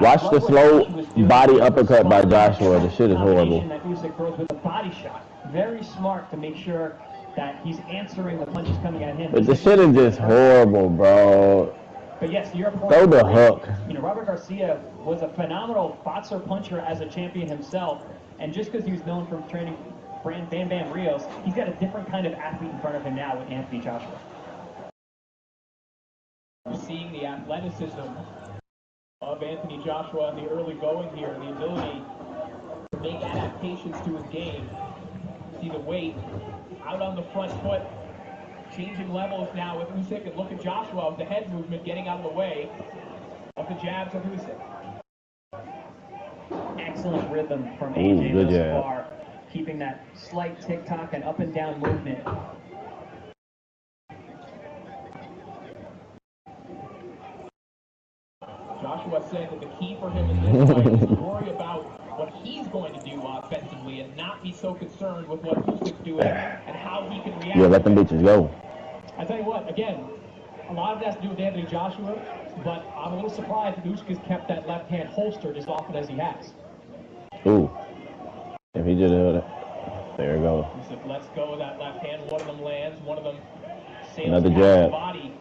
Watch the slow body uppercut by Joshua. The shit is horrible. That Usyk throws with a body shot. Very smart to make sure that he's answering the punches coming at him. But the shit is just horrible, bro. But yes, to your point, throw the hook. You know, Robert Garcia was a phenomenal boxer puncher as a champion himself, and just because he was known from training Bam Bam Rios, he's got a different kind of athlete in front of him now with Anthony Joshua. We're seeing the athleticism of Anthony Joshua in the early going here, the ability to make adaptations to his game. See the weight out on the front foot, changing levels now with Usyk, and look at Joshua with the head movement getting out of the way of the jabs of Usyk. Excellent rhythm from AJ thus far, keeping that slight tick-tock and up and down movement. Joshua said that the key for him in this fight is to worry about what he's going to do offensively and not be so concerned with what Usyk's doing and how he can react. Yeah, let them bitches go. I tell you what, again, a lot of it has to do with Anthony Joshua, but I'm a little surprised that Usyk has kept that left hand holstered as often as he has. Ooh. If he just held it. There you go. Usyk lets go of that left hand. One of them lands. One of them sails another past jab. The body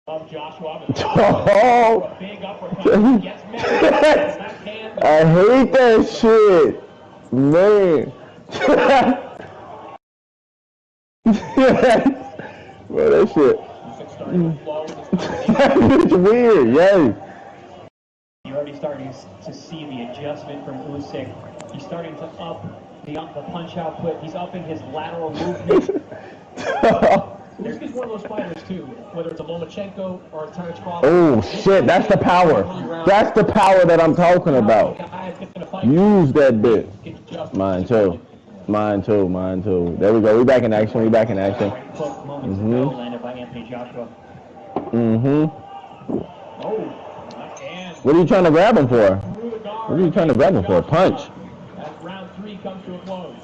of Joshua. Oh. A big uppercut. He gets met. Left hand. I hate that shit. Man. Bro, that shit. It's weird, yay. You're already starting to see the adjustment from Usyk. He's starting to up the punch output. He's upping his lateral movement. He's one of those fighters too, whether it's a Lomachenko or a Terence. Oh shit, that's the power. That's the power that I'm talking about. Use that bit. Mine too. Mine too, mine too. There we go. We back in action. We back in action. Landed by Anthony Joshua. What are you trying to grab him for? What are you trying to grab him for? A punch. As round 3 comes to a close.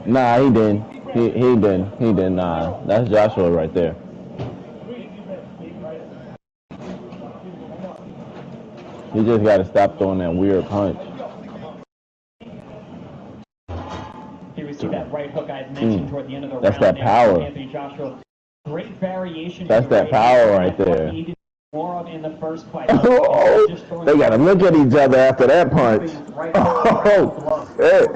Nah, he didn't. He didn't. He didn't. Nah, that's Joshua right there. He just got to stop throwing that weird punch. Here we see that right hook I had mentioned toward the end of the round. That's that power. Anthony Joshua. Great variation. That's that power right there. More of in the first fight. Oh, they got to look at each other after that punch. Oh, shit.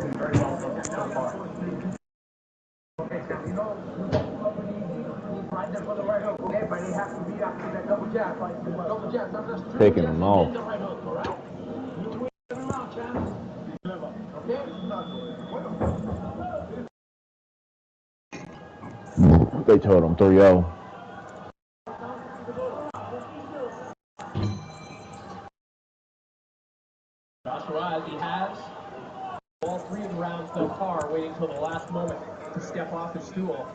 Taking them off. They told him 3-0. Joshua, as he has all 3 of the rounds thus far, waiting until the last moment to step off his stool.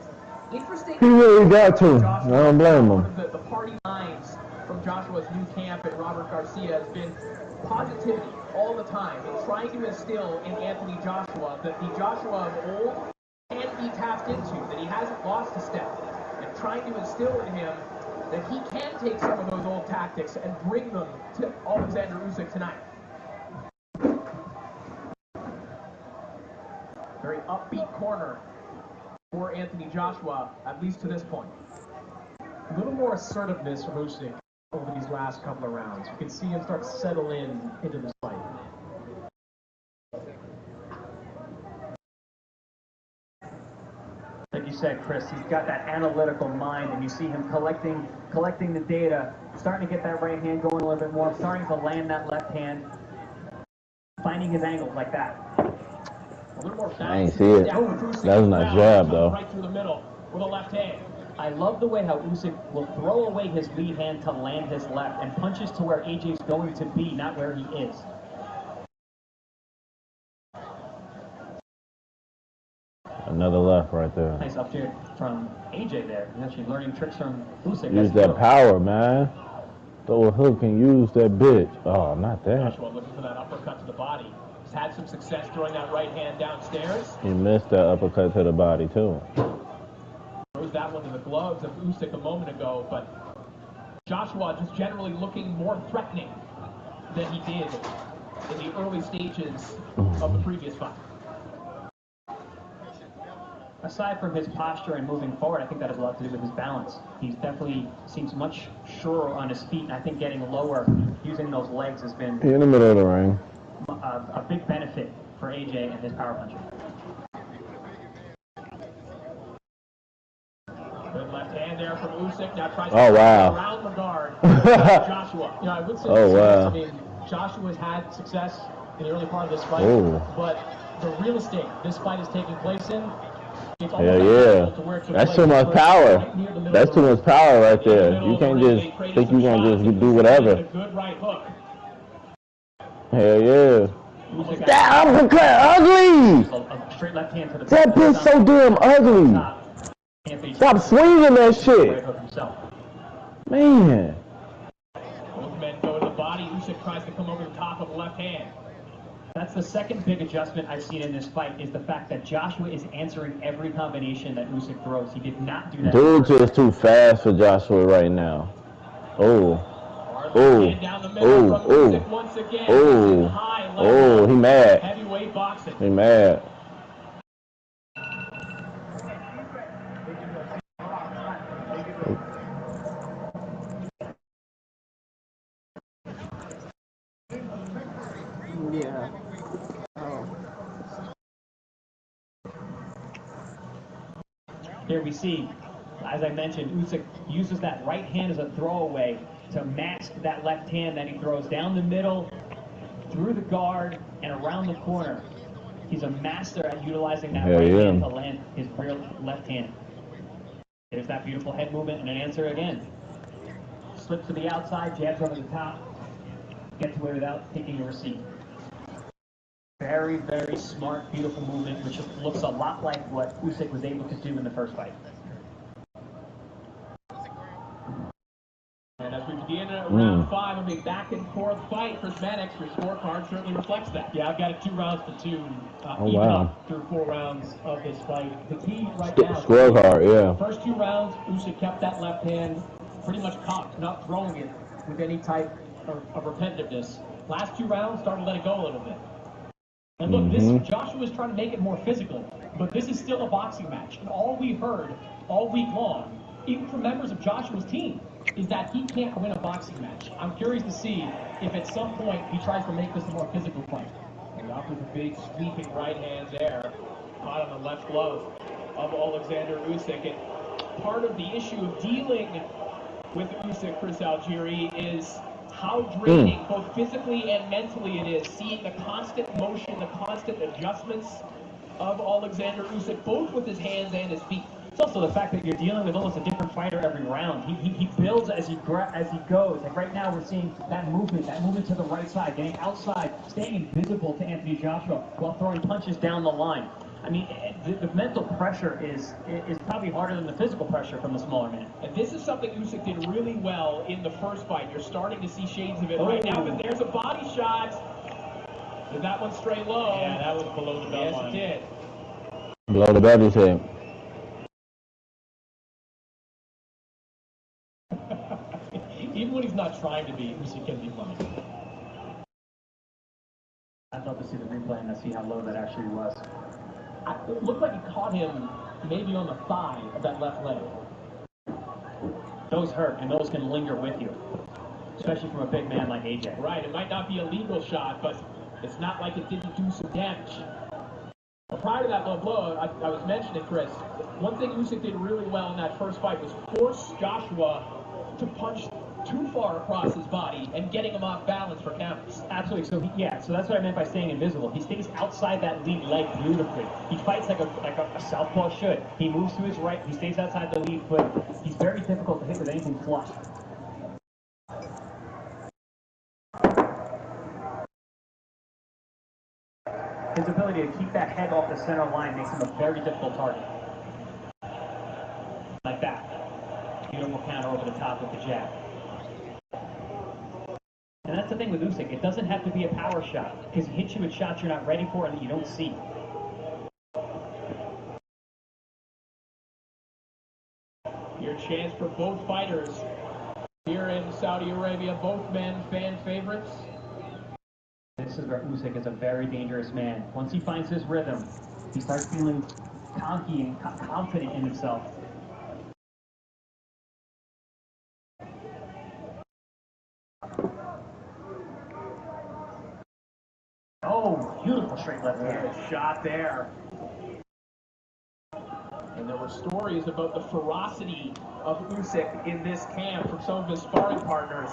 Interesting. He really got to. I don't blame him. The party lines from Joshua's new camp at Robert Garcia has been positivity all the time, and trying to instill in Anthony Joshua that the Joshua of old can be tapped into, that he hasn't lost a step, and trying to instill in him that he can take some of those old tactics and bring them to Alexander Usyk tonight. Very upbeat corner for Anthony Joshua, at least to this point. A little more assertiveness from Usyk over these last couple of rounds. You can see him start to settle into this fight. Like you said, Chris, he's got that analytical mind, and you see him collecting the data, starting to get that right hand going a little bit more, starting to land that left hand, finding his angles like that. A little more I ain't see it. That was a nice jab, though. Right through the middle with a left hand. I love the way how Usyk will throw away his lead hand to land his left and punches to where AJ's going to be, not where he is. Another left right there. Nice up there from AJ there. He's actually learning tricks from Usyk. Use that power, man. Throw a hook and use that bitch. Oh, not that. Joshua looking for that uppercut to the body. He's had some success throwing that right hand downstairs. He missed that uppercut to the body, too. Throws that one to the gloves of Usyk a moment ago, but Joshua just generally looking more threatening than he did in the early stages of the previous fight. Aside from his posture and moving forward, I think that has a lot to do with his balance. He definitely seems much surer on his feet, and I think getting lower, using those legs has been in the middle of the ring. A big benefit for AJ and his power punching. Good left hand there from Usyk. Now tries to around the guard. Joshua. You know, I would say I mean, Joshua's had success in the early part of this fight, but the real estate this fight is taking place in, hell yeah. That's too much power. That's too much power right there. You can't just think you're going to just do whatever. Good right hook. Hell yeah. That uppercut ugly! Straight left hand to the that bitch so damn ugly. Stop swinging that shit. Man. Both men go to the body. Usyk tries to come over the top of the left hand. That's the second big adjustment I've seen in this fight, is the fact that Joshua is answering every combination that Usyk throws. He did not do that. Dude just too fast for Joshua right now. Oh. Oh, he mad. Heavyweight boxing. He mad. Yeah. Here we see, as I mentioned, Usyk uses that right hand as a throwaway to mask that left hand that he throws down the middle, through the guard, and around the corner. He's a master at utilizing that right hand to land his rear left hand. There's that beautiful head movement and an answer again. Slips to the outside, jabs over the top, gets away without taking a receipt. Very, very smart, beautiful movement, which looks a lot like what Usyk was able to do in the first fight. And as we begin round 5 of a back-and-forth fight, Chris Maddox, your scorecard certainly reflects that. Yeah, I've got it 2 rounds to 2, even up through 4 rounds of this fight. The key right now, scorecard, yeah. First 2 rounds, Usyk kept that left hand pretty much cocked, not throwing it with any type of repetitiveness. Last 2 rounds, started to let it go a little bit. And look, Joshua is trying to make it more physical, but this is still a boxing match. And all we heard all week long, even from members of Joshua's team, is that he can't win a boxing match. I'm curious to see if at some point he tries to make this a more physical fight. And off with a big sweeping right hand there, caught on the left glove of Alexander Usyk. And part of the issue of dealing with Usyk, Chris Algieri, is how draining, both physically and mentally, it is seeing the constant motion, the constant adjustments of Alexander Usyk, both with his hands and his feet. It's also the fact that you're dealing with almost a different fighter every round. He builds as he goes. Like right now, we're seeing that movement to the right side, getting outside, staying invisible to Anthony Joshua while throwing punches down the line. I mean, the mental pressure is probably harder than the physical pressure from the smaller man. And this is something Usyk did really well in the first fight. You're starting to see shades of it right now, but there's a body shot. Did that one stray low? Yeah, that was below the belt line. Yes, it did. Below the belly's head. Even when he's not trying to be, Usyk can be funny. I'd love to see the replay and see how low that actually was. It looked like he caught him maybe on the thigh of that left leg. Those hurt, and those can linger with you, especially from a big man like AJ. Right, it might not be a legal shot, but it's not like it didn't do some damage. Well, prior to that low blow, I was mentioning, Chris, one thing Usyk did really well in that first fight was force Joshua to punch too far across his body and getting him off balance for counts. Absolutely. So so that's what I meant by staying invisible. He stays outside that lead leg beautifully. He fights like a southpaw should. He moves to his right. He stays outside the lead foot. He's very difficult to hit with anything flush. His ability to keep that head off the center line makes him a very difficult target. Like that. Beautiful counter over the top with the jab. And that's the thing with Usyk. It doesn't have to be a power shot, because he hits you with shots you're not ready for and that you don't see. Your chance for both fighters here in Saudi Arabia. Both men fan favorites. This is where Usyk is a very dangerous man. Once he finds his rhythm, he starts feeling cocky and confident in himself. Oh, beautiful straight left hand. Shot there. And there were stories about the ferocity of Usyk in this camp from some of his sparring partners.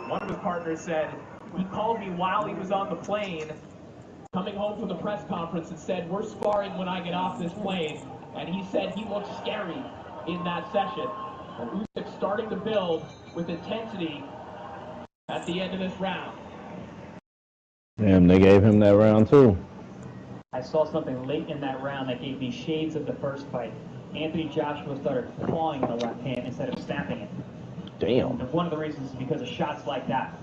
One of his partners said, he called me while he was on the plane, coming home from the press conference, and said, we're sparring when I get off this plane. And he said he looked scary in that session. And Usyk starting to build with intensity at the end of this round. Damn, they gave him that round too. I saw something late in that round that gave me shades of the first fight. Anthony Joshua started clawing the left hand instead of snapping it. Damn. And one of the reasons is because of shots like that.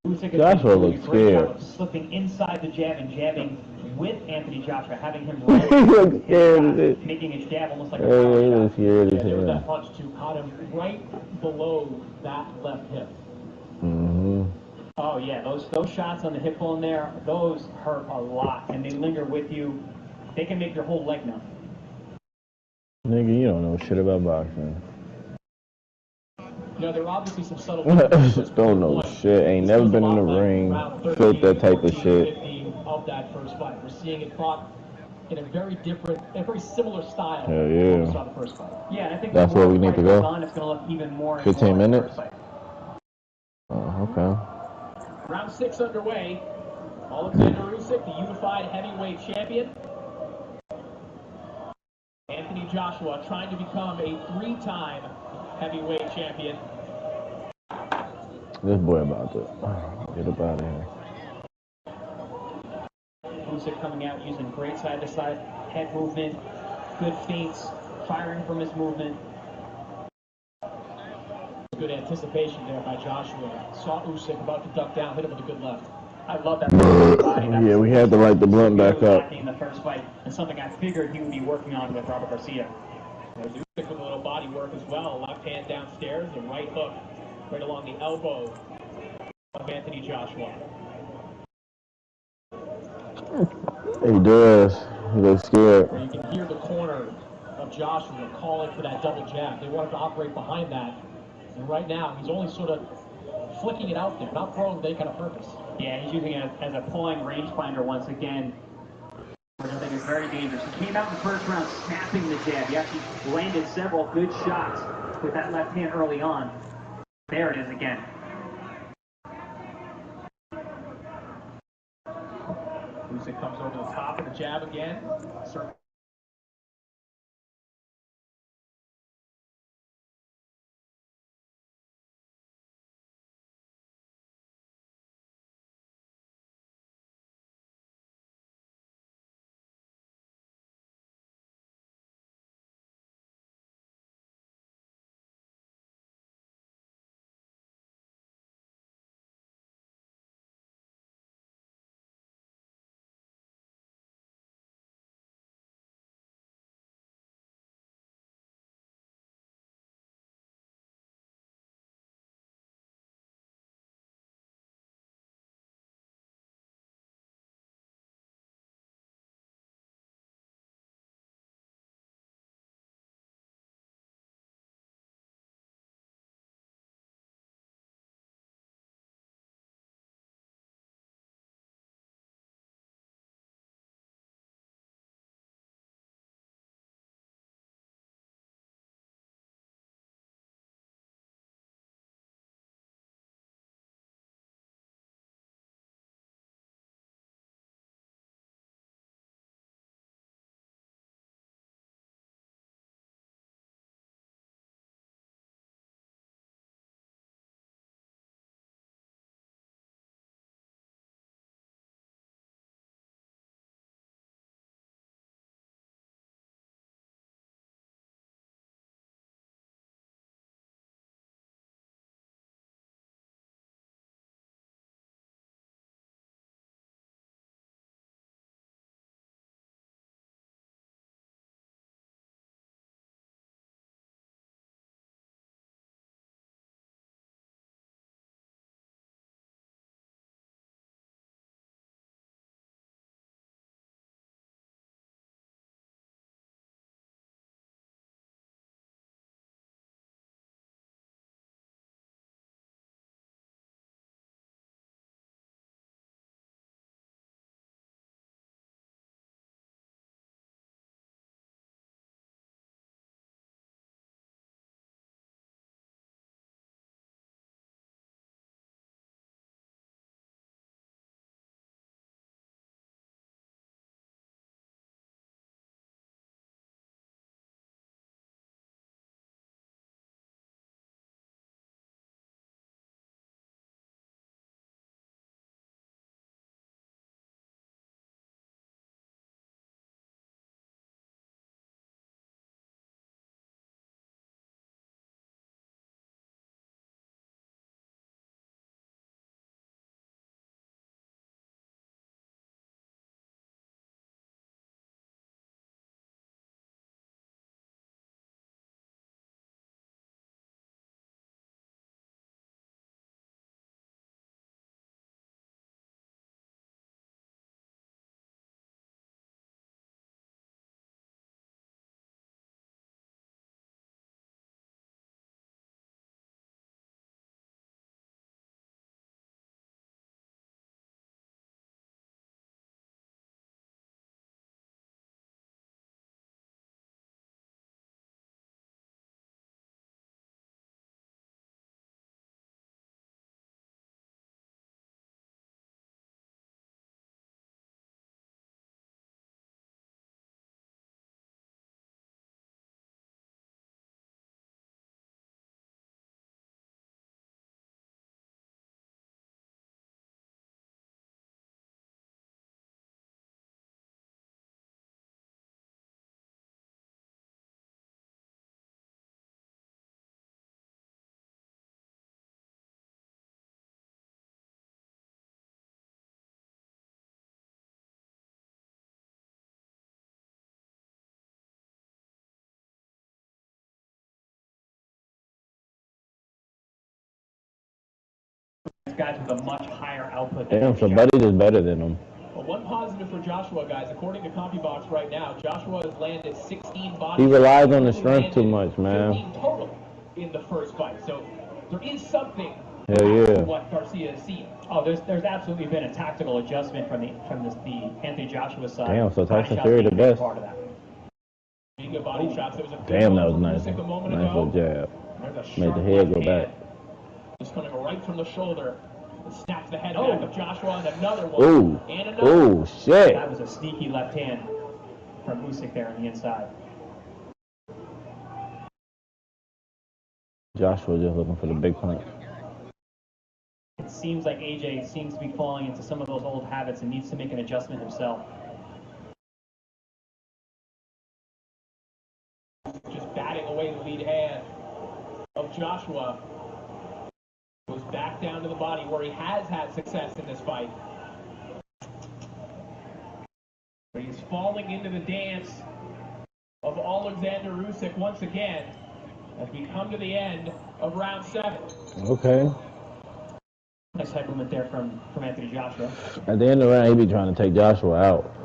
Usyk Joshua looks scared. Slipping inside the jab and jabbing with Anthony Joshua, having him He looks scared. making his jab almost like a He looks scared as There was that hell. punch too, caught him right below that left hip. Oh yeah, those shots on the hip bone there, those hurt a lot, and they linger with you. They can make your whole leg numb. Nigga, you don't know shit about boxing. You know, there are obviously some subtle Don't know shit. Ain't never been in the ring. Felt that type of shit. Of that first fight, we're seeing it fought in a very similar style. Hell yeah. We saw the first fight. Yeah, and I think That's where we need to go. It's going to look even more. 15 minutes? Fight. Oh, okay. Round 6 underway. Alexander Usyk, the unified heavyweight champion. Anthony Joshua trying to become a 3-time heavyweight champion. This boy about to get up out of here. Usyk coming out using great side-to-side head movement, good feints, firing from his movement. Good anticipation there by Joshua. Saw Usyk about to duck down, hit him with a good left. I love that. Yeah, we had to light the blunt back up. In the first fight, and something I figured he would be working on with Robert Garcia. There's Usyk with a little body work as well. Left hand downstairs, the right hook right along the elbow of Anthony Joshua. He does. He looks scared. You can hear the corner of Joshua calling for that double jab. They wanted to operate behind that. And right now, he's only sort of flicking it out there, not throwing with any kind of purpose. Yeah, he's using it as a pulling rangefinder once again, which I think is very dangerous. He came out in the first round snapping the jab. He actually landed several good shots with that left hand early on. There it is again. over the top of the jab again. Guys with a much higher output. Damn, so Buddy is better than him. Well, one positive for Joshua, guys, according to CompuBox right now, Joshua has landed 16 bodies. He relies on the strength too much, man. 15 total in the first fight. So there is something. Hell yeah. What Garcia is seeing. Oh, there's absolutely been a tactical adjustment from the Anthony Joshua side. Damn, so Tyson Fury the best. Part of that. Body shots. There was a damn, that was nice. Nice little jab. Made the head go back. Just coming right from the shoulder Snaps the head back of Joshua, and another one. And another. Oh, shit. That was a sneaky left hand from Usyk there on the inside. Joshua just looking for the big punch. It seems like AJ seems to be falling into some of those old habits and needs to make an adjustment himself. Just batting away the lead hand of Joshua. Goes back down to the body where he has had success in this fight. But he's falling into the dance of Alexander Usyk once again as we come to the end of round 7. Okay. Nice head movement there from Anthony Joshua. At the end of the round, he be trying to take Joshua out.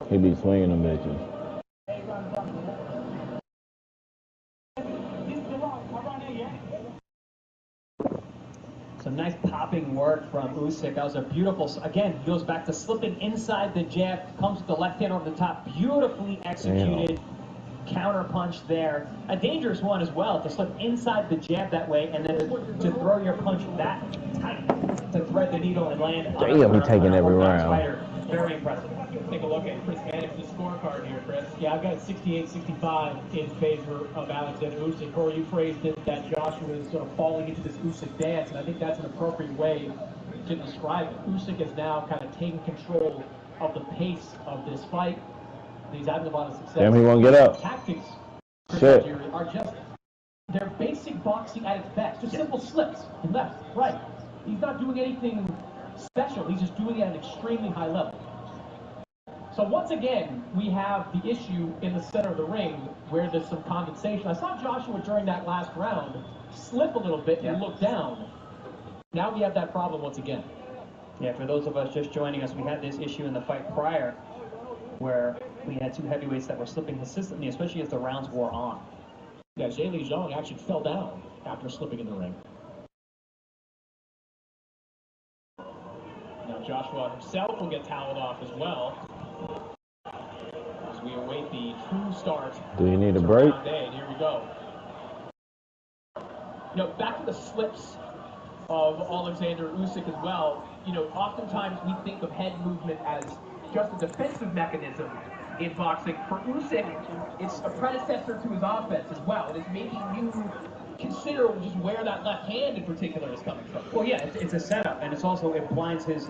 He be swinging them bitches. Some nice popping work from Usyk. That was a beautiful, again, goes back to slipping inside the jab, comes with the left hand over the top, beautifully executed counter punch there. A dangerous one as well, to slip inside the jab that way and then to throw your punch that tight to thread the needle and land. Damn, he taking every round. Fighter. Very impressive. Take a look at Chris Mannix's scorecard here, Chris. Yeah, I've got 68-65 in favor of Alexander Usyk. Corey, you phrased it that Joshua is sort of falling into this Usyk dance, and I think that's an appropriate way to describe it. Usyk is now kind of taking control of the pace of this fight. He's having a lot of success. Damn, he won't get up. Tactics Shit. are just, they're basic boxing at its best. Just simple slips, left, right. He's not doing anything special. He's just doing it at an extremely high level. So once again, we have the issue in the center of the ring where there's some condensation. I saw Joshua during that last round slip a little bit and look down. Now we have that problem once again. Yeah, for those of us just joining us, we had this issue in the fight prior where we had 2 heavyweights that were slipping consistently, especially as the rounds wore on. Yeah, Zhang Zhang actually fell down after slipping in the ring. Now Joshua himself will get toweled off as well as we await the true start. Do you need a break? Here we go. You know, back to the slips of Alexander Usyk as well. You know, oftentimes we think of head movement as just a defensive mechanism in boxing. For Usyk, it's a predecessor to his offense as well. It is making you consider just where that left hand in particular is coming from. Well, yeah, it's a setup, and it's also, it blinds his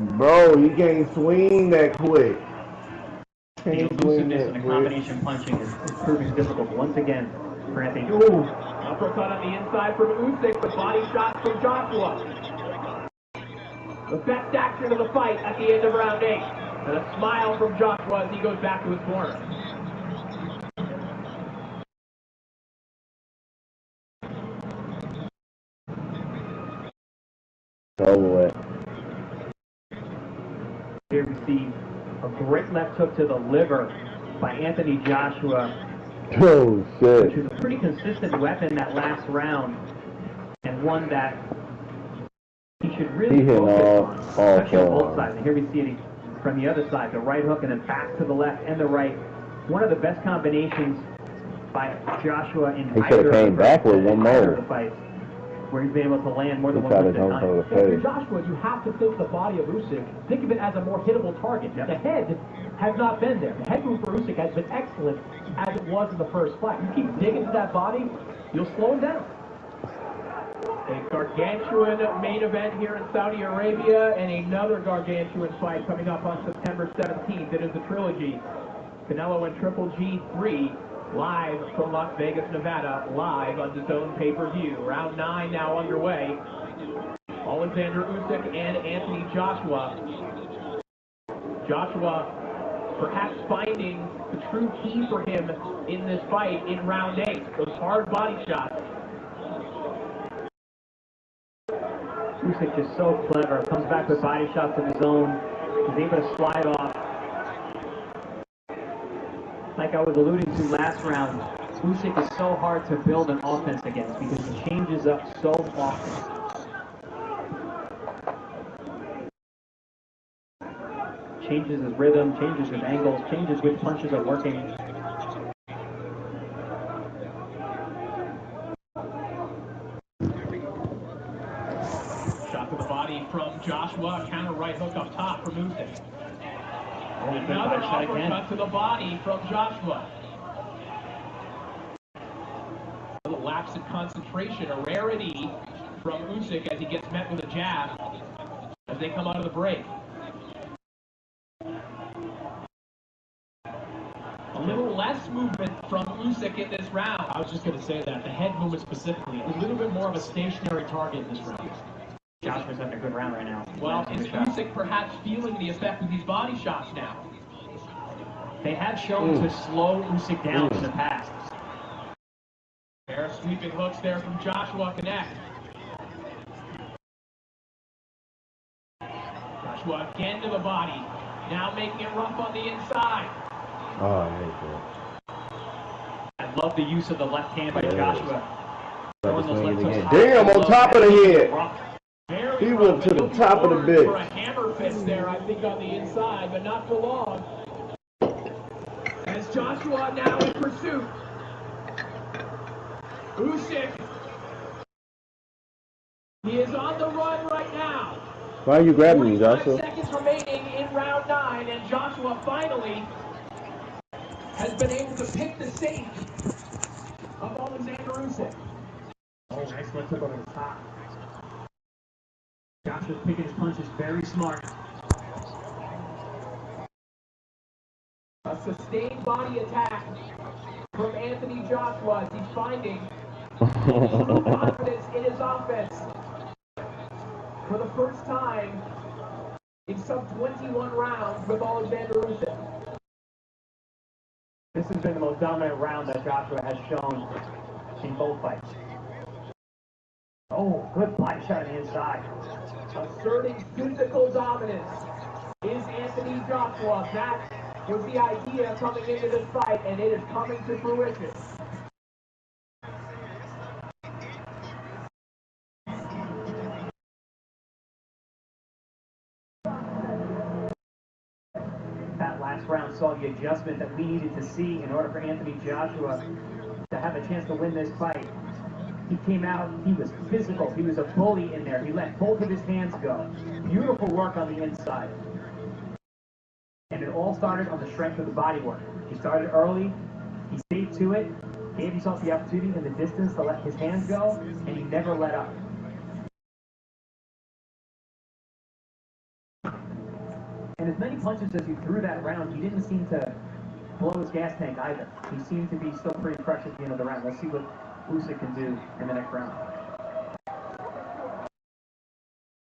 Bro, he can't swing that quick. The elusiveness and the combination punching is proving difficult once again for Anthony. Ooh, Uppercut on the inside from Usyk, but body shots from Joshua. The best action of the fight at the end of round 8. And a smile from Joshua as he goes back to his corner. Over it. Here we see a great left hook to the liver by Anthony Joshua. Oh, shit. Which is a pretty consistent weapon that last round, and one that he should really focus on, especially on both sides. And here we see it from the other side, the right hook and then back to the left and the right. One of the best combinations by Joshua in either of the fights, where he's been able to land more than one punch at a time. If you're Joshua, you have to think the body of Usyk, think of it as a more hittable target. The head has not been there. The head move for Usyk has been excellent as it was in the first fight. You keep digging to that body, you'll slow him down. A gargantuan main event here in Saudi Arabia, and another gargantuan fight coming up on September 17th. It is the trilogy, Canelo and Triple G3, live from Las Vegas, Nevada, live on DAZN pay-per-view. Round 9 now underway. Alexander Usyk and Anthony Joshua. Joshua perhaps finding the true key for him in this fight in round 8. Those hard body shots. Usyk just so clever. Comes back with body shots of his own. He's able to slide off. Like I was alluding to last round, Usyk is so hard to build an offense against because he changes up so often. Changes his rhythm, changes his angles, changes which punches are working. Shot to the body from Joshua, counter right hook up top from Usyk. Another uppercut to the body from Joshua. A little lapse in concentration, a rarity from Usyk as he gets met with a jab as they come out of the break. A little less movement from Usyk in this round. I was just going to say that. The head movement specifically, a little bit more of a stationary target in this round. Joshua's having a good round right now. Well, is Usyk perhaps feeling the effect of these body shots now? They have shown to slow Usyk down in the past. Pair of sweeping hooks there from Joshua connect. Joshua again to the body. Now making it rough on the inside. Oh, I hate that. I love the use of the left hand by Joshua. Damn, on top of the head. He went to the top of the bitch. For a hammer fist there, I think, on the inside, but not for long. As Joshua now in pursuit. Usyk. He is on the run right now. Why are you grabbing me, Joshua? 45 seconds remaining in round 9, and Joshua finally has been able to pick the safe of Alexander Usyk. Oh, nice left hook over the top. Joshua's picking his punches very smart. A sustained body attack from Anthony Joshua as he's finding true confidence in his offense for the first time in some 21 rounds with Alexander Usyk. This has been the most dominant round that Joshua has shown in both fights. Oh, good body shot on the inside. Asserting physical dominance is Anthony Joshua. That was the idea coming into this fight, and it is coming to fruition. That last round saw the adjustment that we needed to see in order for Anthony Joshua to have a chance to win this fight. He came out, he was physical, he was a bully in there. He let both of his hands go. Beautiful work on the inside. And it all started on the strength of the body work. He started early, he stayed to it, gave himself the opportunity in the distance to let his hands go, and he never let up. punches as he threw that round, he didn't seem to blow his gas tank either. He seemed to be still pretty fresh at the end of the round. Let's see what Usyk can do in the next round.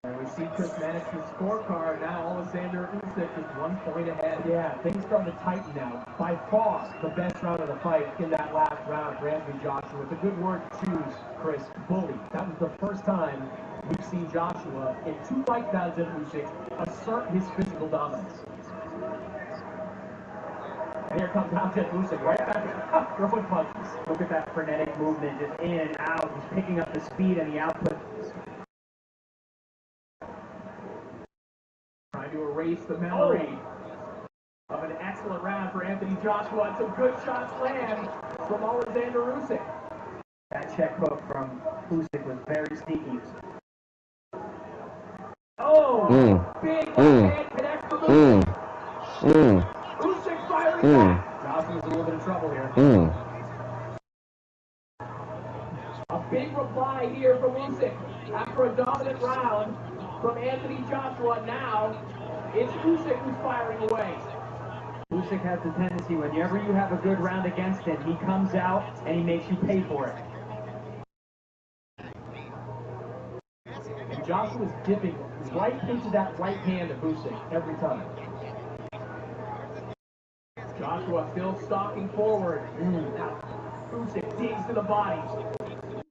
And we see Chris Mannix's scorecard now. Alexander Usyk is 1 point ahead. Yeah, things starting to tighten now. By far, the best round of the fight in that last round for Anthony Joshua. It's a good word to choose, Chris. Bully. That was the first time we've seen Joshua in 2 fights now against Usyk assert his physical dominance. And here comes Usyk right back throwing punches. Look at that frenetic movement, just in and out. He's picking up the speed and the output. Trying to erase the memory of an excellent round for Anthony Joshua. And some good shots land from Alexander Usyk. That check hook from Usyk was very sneaky. Oh! Big hand connects to Usyk. Usyk firing back. Joshua's a little bit in trouble here. A big reply here from Usyk after a dominant round from Anthony Joshua. Now it's Usyk who's firing away. Usyk has the tendency, whenever you have a good round against him, he comes out and he makes you pay for it. And Joshua's dipping right into that right hand of Usyk every time. Joshua still stalking forward. Now Usyk digs to the body.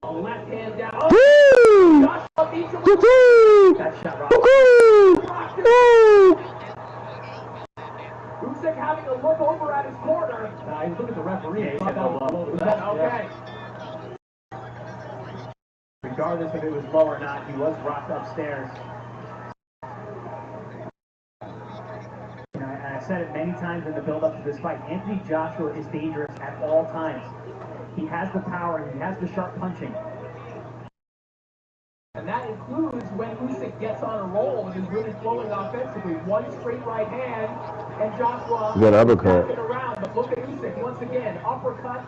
A left hand down. Oh! Joshua beats him with that shot rocked. Usyk having to look over at his corner. He's looking at the referee. Yeah, he said no low. Okay. Regardless if it was low or not, he was rocked upstairs. And I said it many times in the build-up to this fight. Anthony Joshua is dangerous at all times. He has the power and he has the sharp punching. And that includes when Usyk gets on a roll and is really flowing offensively. One straight right hand, and Joshua good uppercut. Around. But look at Usyk once again, uppercut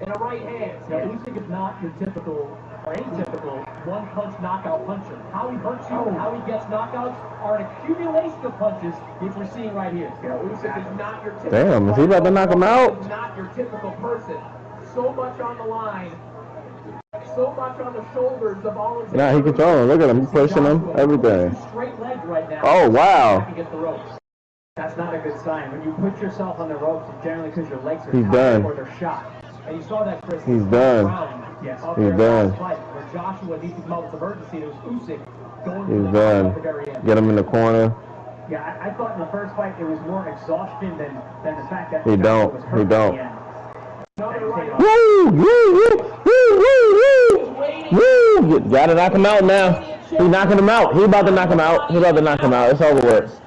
and a right hand. Now, Usyk is not your typical or atypical one-punch knockout puncher. How he hurts you and how he gets knockouts are an accumulation of punches, which we're seeing right here. Yeah, Usyk is not your typical. Damn, is he about to knock him out? Not your typical person. So much on the line. So much on the shoulders of all of them. Nah, he controlling. Look at him. He's pushing him. Everything. Straight legs right now. Oh, wow. Against the ropes. That's not a good sign. When you put yourself on the ropes, it's generally because your legs are He's tired done. or they're shot. And you saw that, Chris. He's done. Yes. He's done. Fight, where Joshua needs to come out with emergency. It was Usyk going He's to done. the very end. Get him in the corner. Yeah, I thought in the first fight it was more exhaustion than the fact that He Joshua don't. was hurt He at don't. the end. Woo! Woo! Gotta knock him out now. He's knocking him out. He about to knock him out. He about to knock him out. It's over with.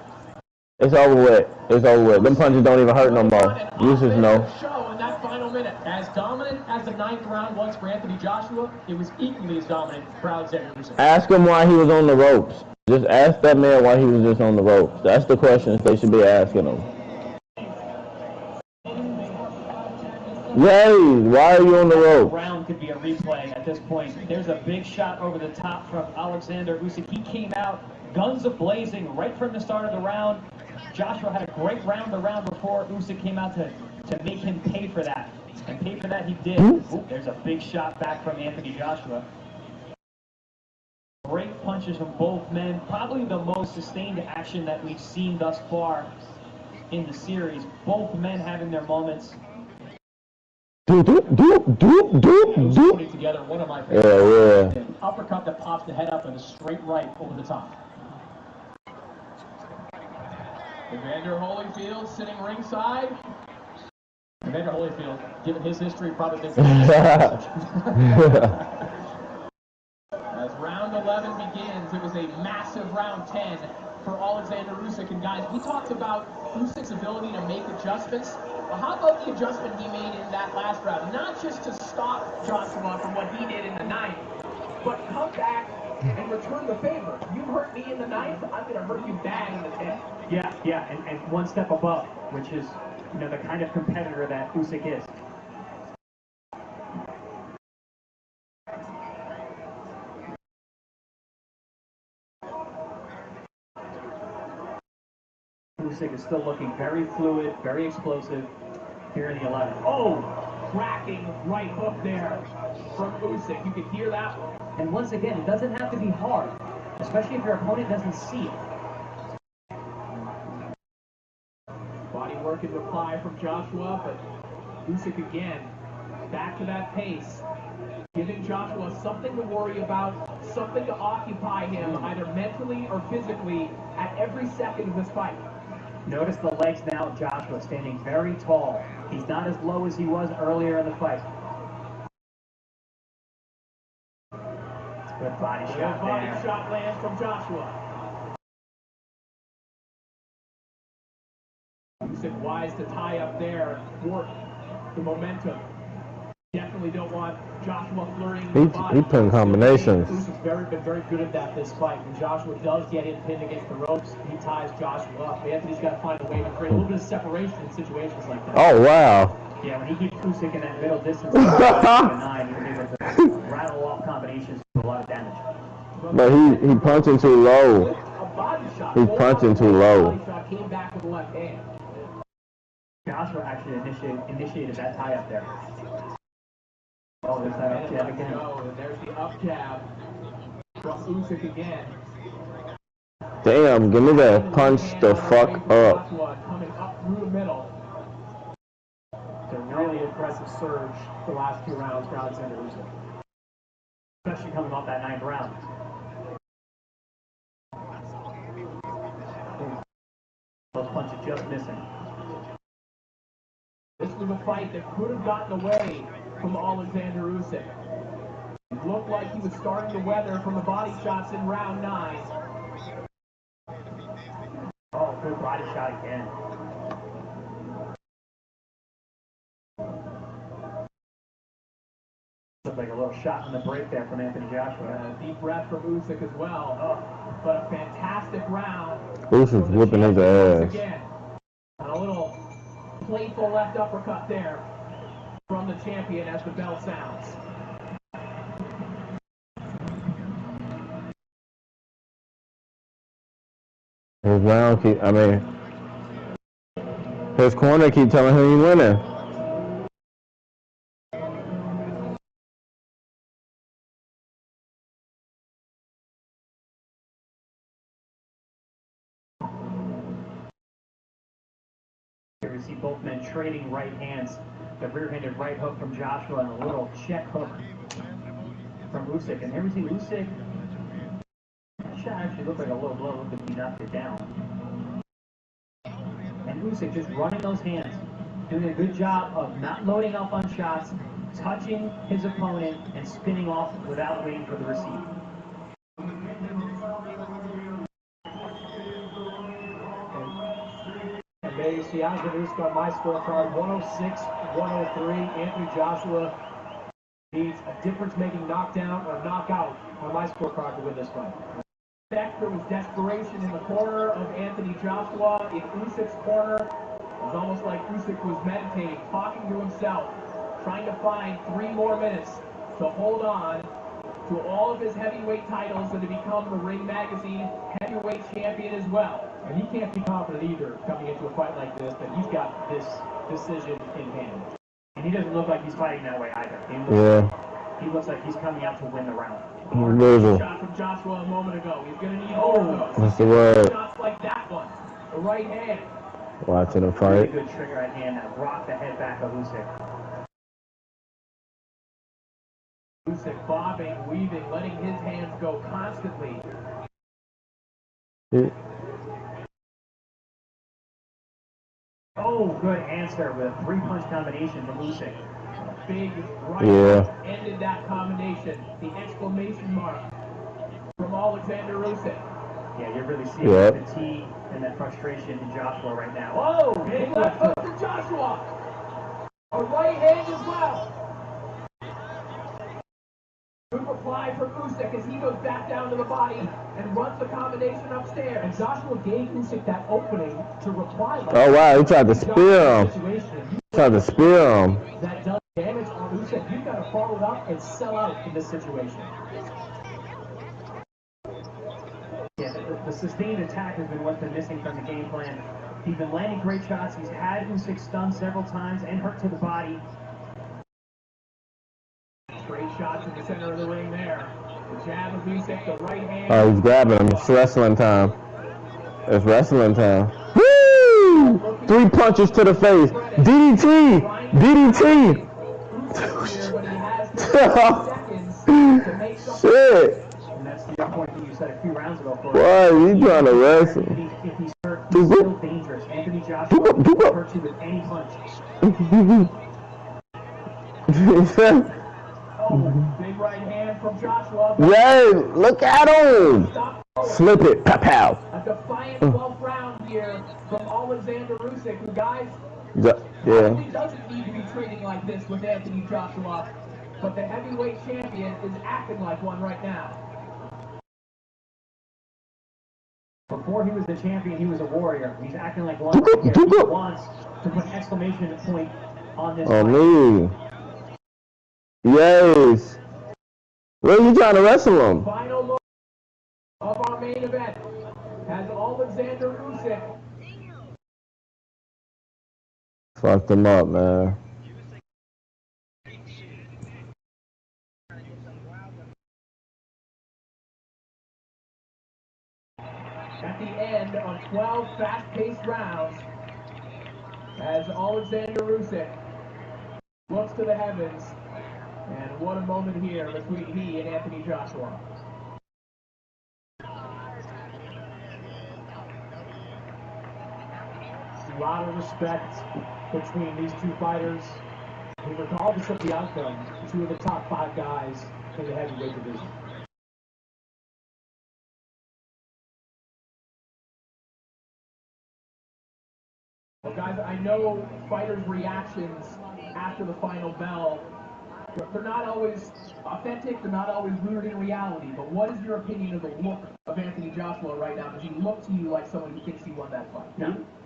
It's over with. It's over with. Them punches don't even hurt no more. You just know. In that final minute, as dominant as the 9th round was for Anthony Joshua, it was equally as dominant for Alexander Usyk. Ask him why he was on the ropes. Just ask that man why he was just on the ropes. That's the questions they should be asking him. Yay! Why are you on the ropes? Round could be a replay at this point. There's a big shot over the top from Alexander Usyk. He came out guns a-blazing right from the start of the round. Joshua had a great round the round before. Usyk came out to make him pay for that. And pay for that he did. There's a big shot back from Anthony Joshua. Great punches from both men. Probably the most sustained action that we've seen thus far in the series. Both men having their moments. Putting together one of my favorites. An uppercut that pops the head up and a straight right over the top. Evander Holyfield sitting ringside. Evander Holyfield, given his history, probably thinks as round 11 begins, it was a massive round 10 for Alexander Usyk. And guys, we talked about Usyk's ability to make adjustments. Well, how about the adjustment he made in that last round? Not just to stop Joshua from what he did in the 9th, but come back and return the favor. You hurt me in the 9th, I'm going to hurt you bad in the 10th. Yeah, and one step above, which is, the kind of competitor that Usyk is. Usyk is still looking very fluid, very explosive here in the 11th. Oh, cracking right hook there from Usyk. You can hear that. And once again, it doesn't have to be hard, especially if your opponent doesn't see it. Body work in reply from Joshua, but Usyk again, back to that pace, giving Joshua something to worry about, something to occupy him, either mentally or physically, at every second of this fight. Notice the legs now of Joshua standing very tall. He's not as low as he was earlier in the fight. Good body shot there. Body shot lands from Joshua. Usyk wise to tie up there, thwart the momentum. Definitely don't want Joshua flirting the body. He putting combinations. Usyk's been very good at that this fight. When Joshua does get him pinned against the ropes, he ties Joshua up. Anthony's got to find a way to create a little bit of separation in situations like that. Oh, wow. Yeah, when he keeps Usyk in that middle distance, he's able to rattle off combinations with a lot of damage. But he punching too low. He's punching too low. Came back with the left hand. Joshua actually initiated that tie up there. Oh, there's that up jab again. And there's the up jab from Usyk again. Damn, give me that punch the fuck up. Coming up through the middle. It's a really aggressive surge the last 2 rounds for Alexander Usyk. Especially coming off that 9th round. Those punches just missing. This was a fight that could have gotten away from Alexander Usyk. It looked like he was starting to weather from the body shots in round 9. Oh, good body shot again. Looked like a little shot on the break there from Anthony Joshua. Deep breath from Usyk as well. But a fantastic round. Usyk's whipping his ass. Again. And a little playful left uppercut there from the champion as the bell sounds. His round his corner keep telling him he's winning. Here we see both men trading right hands. The rear-handed right hook from Joshua and a little check hook from Usyk. And here we see Usyk. That shot actually looked like a low blow. Looked like he knocked it down. And Usyk just running those hands, doing a good job of not loading up on shots, touching his opponent, and spinning off without waiting for the receive. And there you see Alexander Usyk on my scorecard, 106-103. Anthony Joshua needs a difference-making knockdown or knockout on my scorecard to win this fight. There was desperation in the corner of Anthony Joshua. In Usyk's corner, it was almost like Usyk was meditating, talking to himself, trying to find 3 more minutes to hold on to all of his heavyweight titles and to become the Ring Magazine heavyweight champion as well. And he can't be confident either coming into a fight like this that he's got this decision in hand. And he doesn't look like he's fighting that way either. He looks like he's coming out to win the round. Shot from Joshua a moment ago. He's going to need more of those. What's the word? Shots like that one. The right hand. Watching him fight. Really good trigger right hand that rocked the head back of Usyk. Usyk bobbing, weaving, letting his hands go constantly. Yeah. Oh, good answer with a 3-punch combination from Usyk. Big right ended that combination. The exclamation mark from Alexander Usyk. Yeah, you're really seeing the fatigue and that frustration in Joshua right now. Whoa! Big left hook from Joshua. A right hand as well. Good reply from Usyk as he goes back down to the body and runs the combination upstairs. And Joshua gave Usyk that opening to reply. Oh wow, he tried to spear him. That does damage on Usyk. You've got to follow it up and sell out in this situation. Yeah, the sustained attack has been what's been missing from the game plan He's been landing great shots. He's had Usyk stunned several times and hurt to the body. Great shots in the center of the ring there. The jab of Usyk, the right hand. Oh, he's grabbing him. It's wrestling time. It's wrestling time. Woo! 3 punches to the face. DDT! DDT! Shit! And that's the point that you said a few rounds ago. Why are you trying to wrestle? If he's hurt, he's still dangerous. Anthony Joshua will hurt you with any punch. Big right hand from Joshua. Yay! Look at him! Slip it. Pow pow. A defiant 12th round here from Alexander Usyk, who, guys, yeah. He doesn't need to be training like this with Anthony Joshua, but the heavyweight champion is acting like one right now. Before he was the champion, he was a warrior. He's acting like one right here. He wants to put an exclamation point on this. Me. Yes. Where are you trying to wrestle him? Final look of our main event has Alexander Usyk. Fucked him up, man. At the end of 12 fast-paced rounds, as Alexander Usyk looks to the heavens, and what a moment here between he and Anthony Joshua. A lot of respect between these two fighters. And regardless of the outcome, 2 of the top 5 guys in the heavyweight division. Well, guys, I know fighters' reactions after the final bell, they're not always authentic, they're not always rooted in reality, but what is your opinion of the look of Anthony Joshua right now? Does he look to you like someone who thinks he won that fight?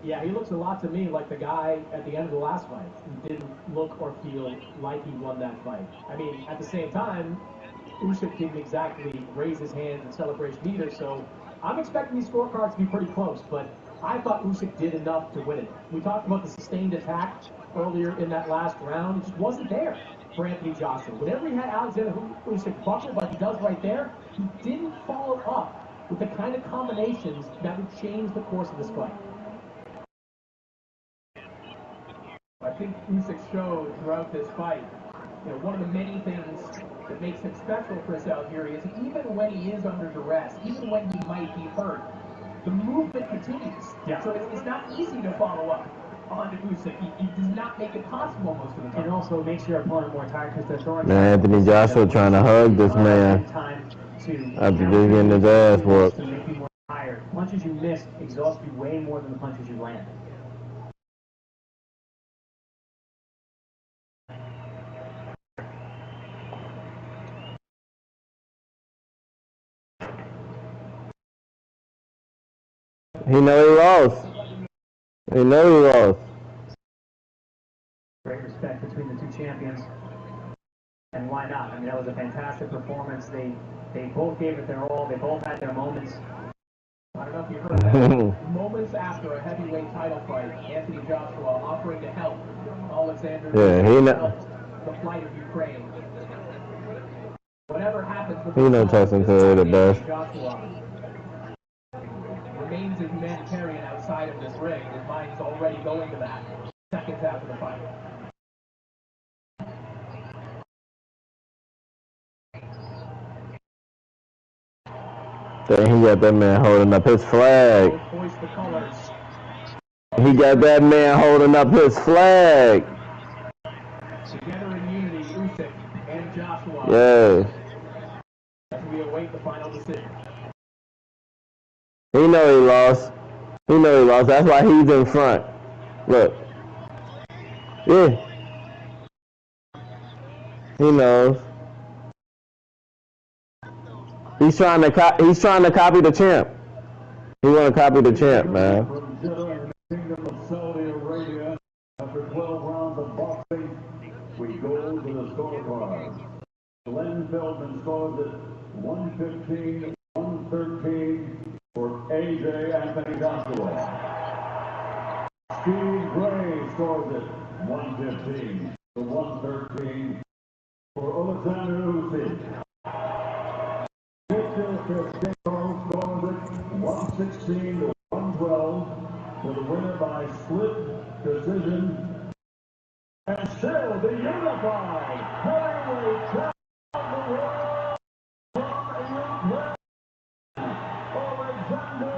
Yeah, he looks a lot to me like the guy at the end of the last fight who didn't look or feel like he won that fight. I mean, at the same time, Usyk didn't exactly raise his hands in celebration either, so I'm expecting these scorecards to be pretty close, but I thought Usyk did enough to win it. We talked about the sustained attack earlier in that last round. It just wasn't there for Anthony Joshua. Whenever he had Alexander Usyk buckled like he does right there, he didn't follow up with the kind of combinations that would change the course of this fight. I think Usyk showed throughout this fight, one of the many things that makes him special, Chris Algieri, is even when he is under duress, even when he might be hurt, the movement continues. Yeah. So it's not easy to follow up on Usyk. He does not make it possible most of the time. It also makes your opponent more tired because they're throwing. Man, Anthony Joshua trying to hug this man after just getting his ass whooped. To make you more tired. Punches you miss exhaust you way more than the punches you land. He know he lost. He know he lost. Great respect between the 2 champions. And why not? I mean, that was a fantastic performance. They both gave it their all. They both had their moments. I don't know if you heard that. Moments after a heavyweight title fight, Anthony Joshua offering to help Alexander the flight of Ukraine. Whatever happens with Tyson Fury the best. Joshua remains a humanitarian outside of this ring. His mind's already going to that seconds after the fight. Dang, he got that man holding up his flag. Hoist the colors. He got that man holding up his flag. Together in unity, Usyk and Joshua. Yes. As we await the final decision. He know he lost. He know he lost. That's why he's in front. Look. Yeah. He knows. He's trying to copy the champ. He want to copy the champ, man. From Jeddah, Kingdom of Saudi Arabia, after 12 rounds of boxing, we go to the scorecard. Glenn Feldman scores at 115-113 for AJ Anthony Joshua. 115 to 113 for Alexander Usyk. Scores it 116 to 112 for the winner by split decision. And still the unified heavyweight champion of the world from Ukraine, Alexander.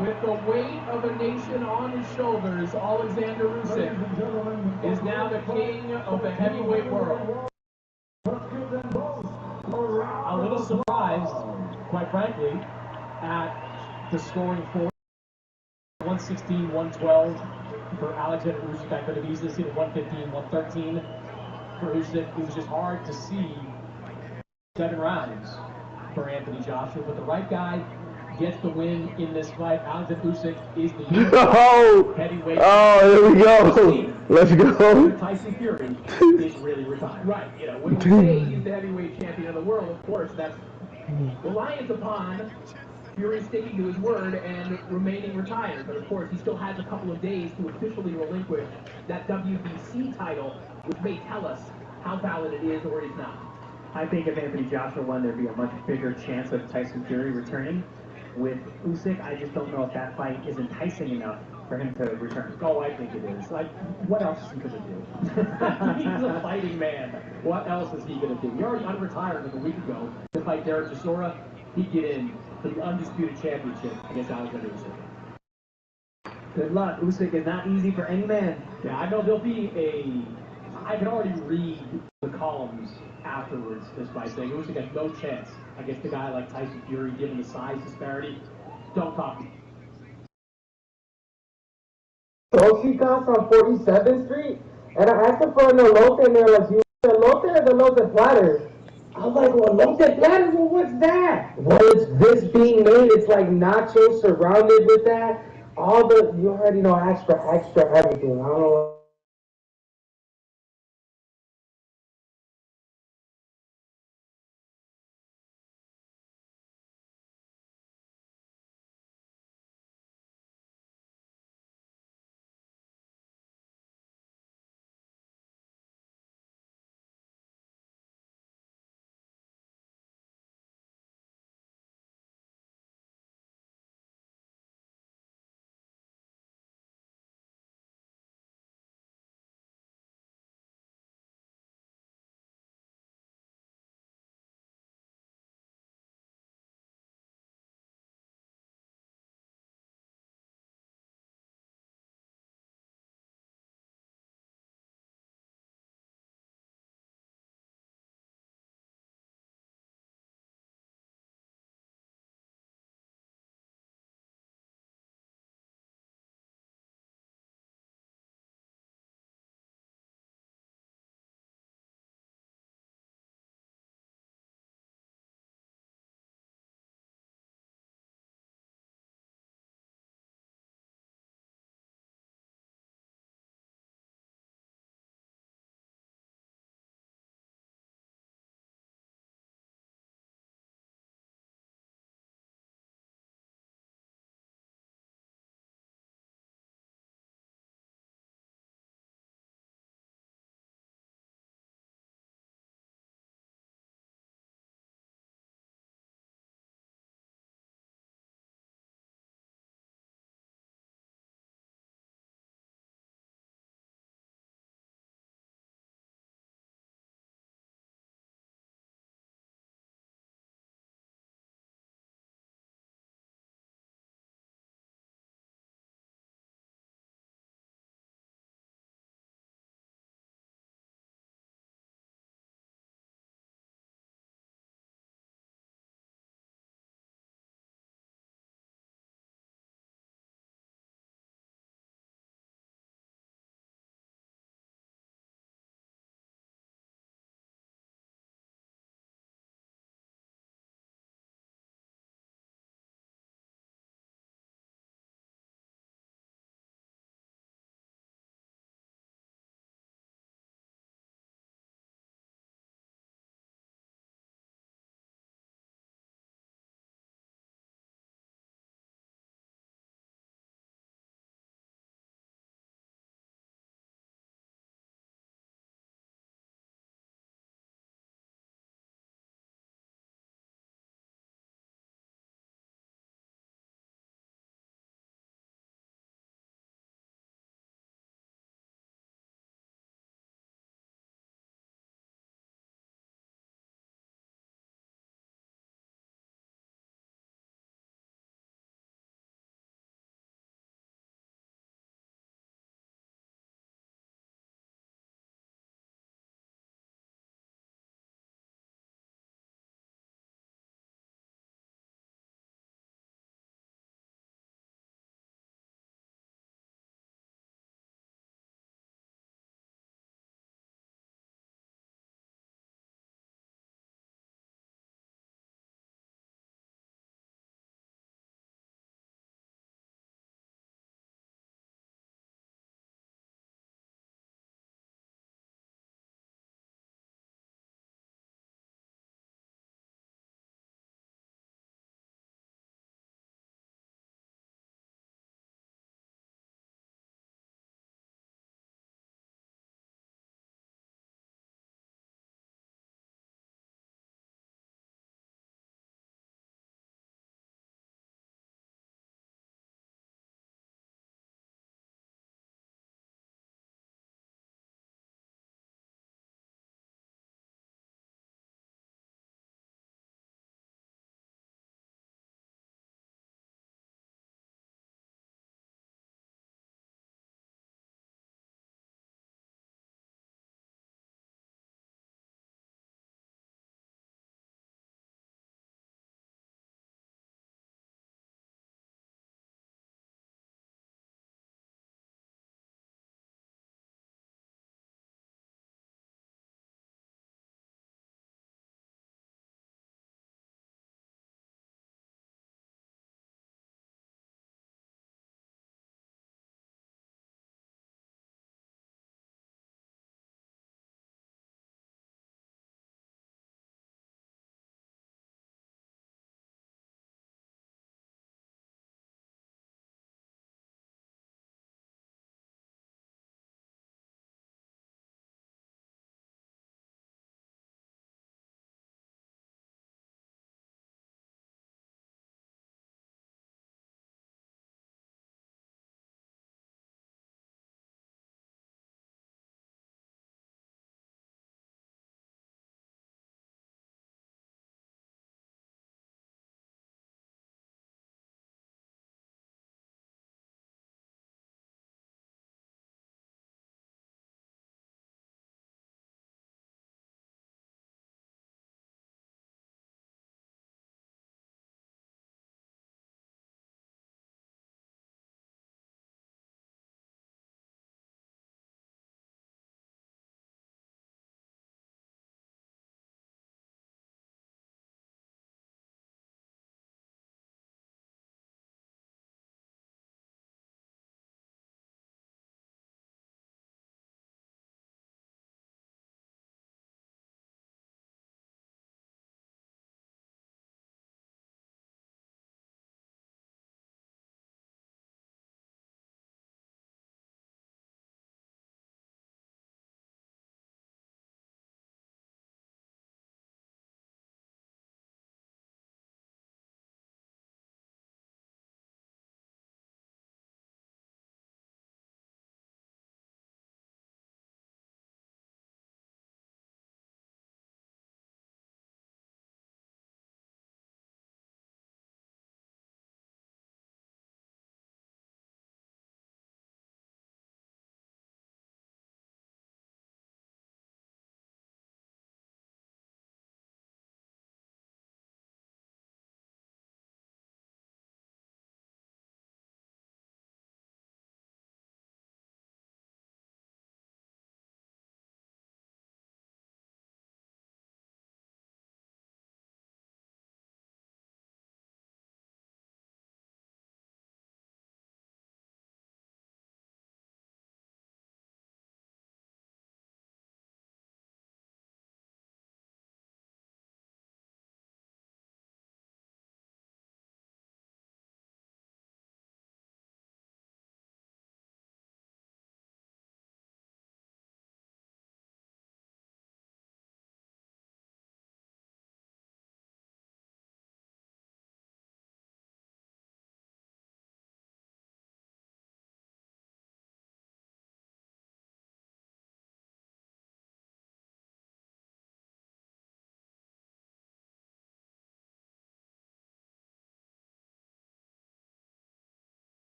With the weight of a nation on his shoulders, Alexander Usyk is now the king of the heavyweight world. A little surprised, quite frankly, at the scoring for 116, 112 for Alexander Usyk. I could have easily seen it 115, 113 for Usyk. It was just hard to see 7 rounds for Anthony Joshua, but the right guy gets the win in this fight. Alexander Usyk is the heavyweight. Oh, here we go. Let's go. Tyson Fury is really retired. Right. You know, when we say he's the heavyweight champion of the world, of course, that's reliant upon Fury sticking to his word and remaining retired. But of course, he still has a couple of days to officially relinquish that WBC title, which may tell us how valid it is or is not. I think if Anthony Joshua won, there'd be a much bigger chance of Tyson Fury returning. With Usyk, I just don't know if that fight is enticing enough for him to return. Oh, I think it is. Like, what else is he going to do? He's a fighting man. What else is he going to do? He already unretired like a week ago to fight Derek Chisora. He'd get in for the undisputed championship against Alexander Usyk. Good luck. Usyk is not easy for any man. Yeah, I know there'll be I can already read the columns afterwards this fight saying Usyk has no chance against a guy like Tyson Fury given the size disparity. Don't talk to me. Toxica's on 47th Street, and I asked her for an elote, and they're like, "You want elote or the elote platter?" I was like, "Well, elote platter? Well, what's that?" Well, it's this being made. It's like nachos surrounded with that. All the, you already know, extra everything. I don't know.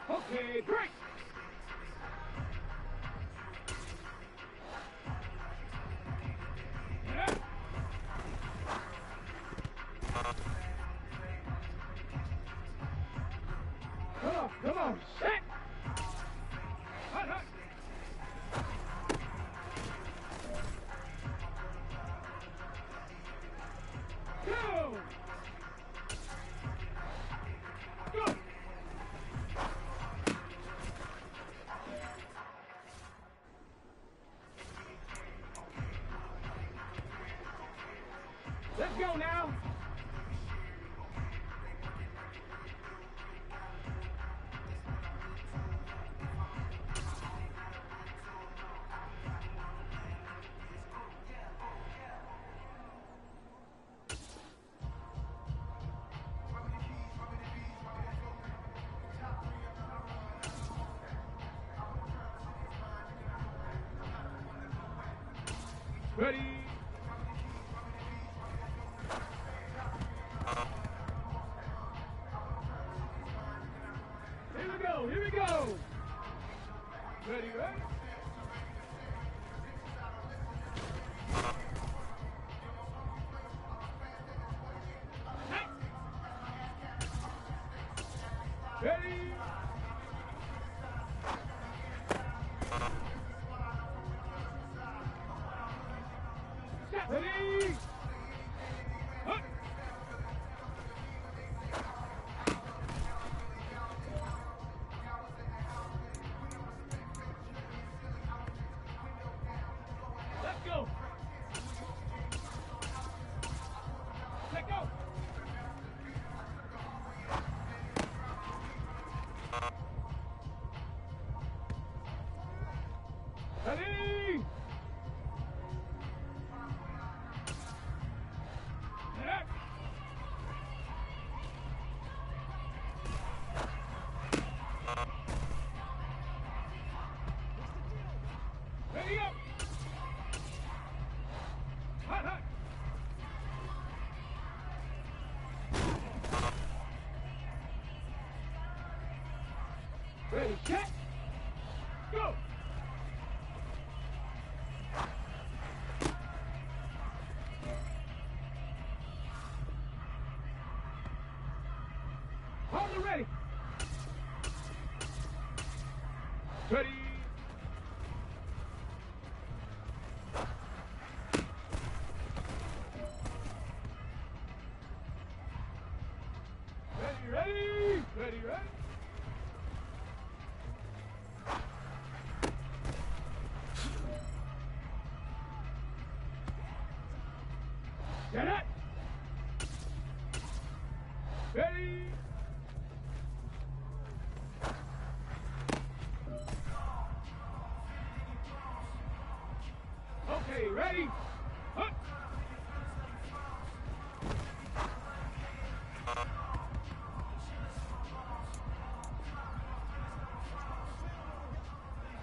Okay, great. Come on, set. Hut, hut. Go. Go. Let's go now. Ready? Here we go, here we go! Ready, ready? Ready? Ready? Hut. Let's go. Let go. Ready? Ready up! Hot, hot! Ready, set, go! Hold it ready! Ready! Ready, ready, ready. Get it. Ready. Okay, ready. Hup.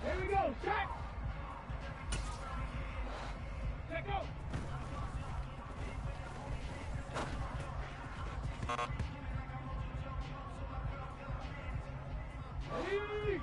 Here we go, set! Let go! Ready?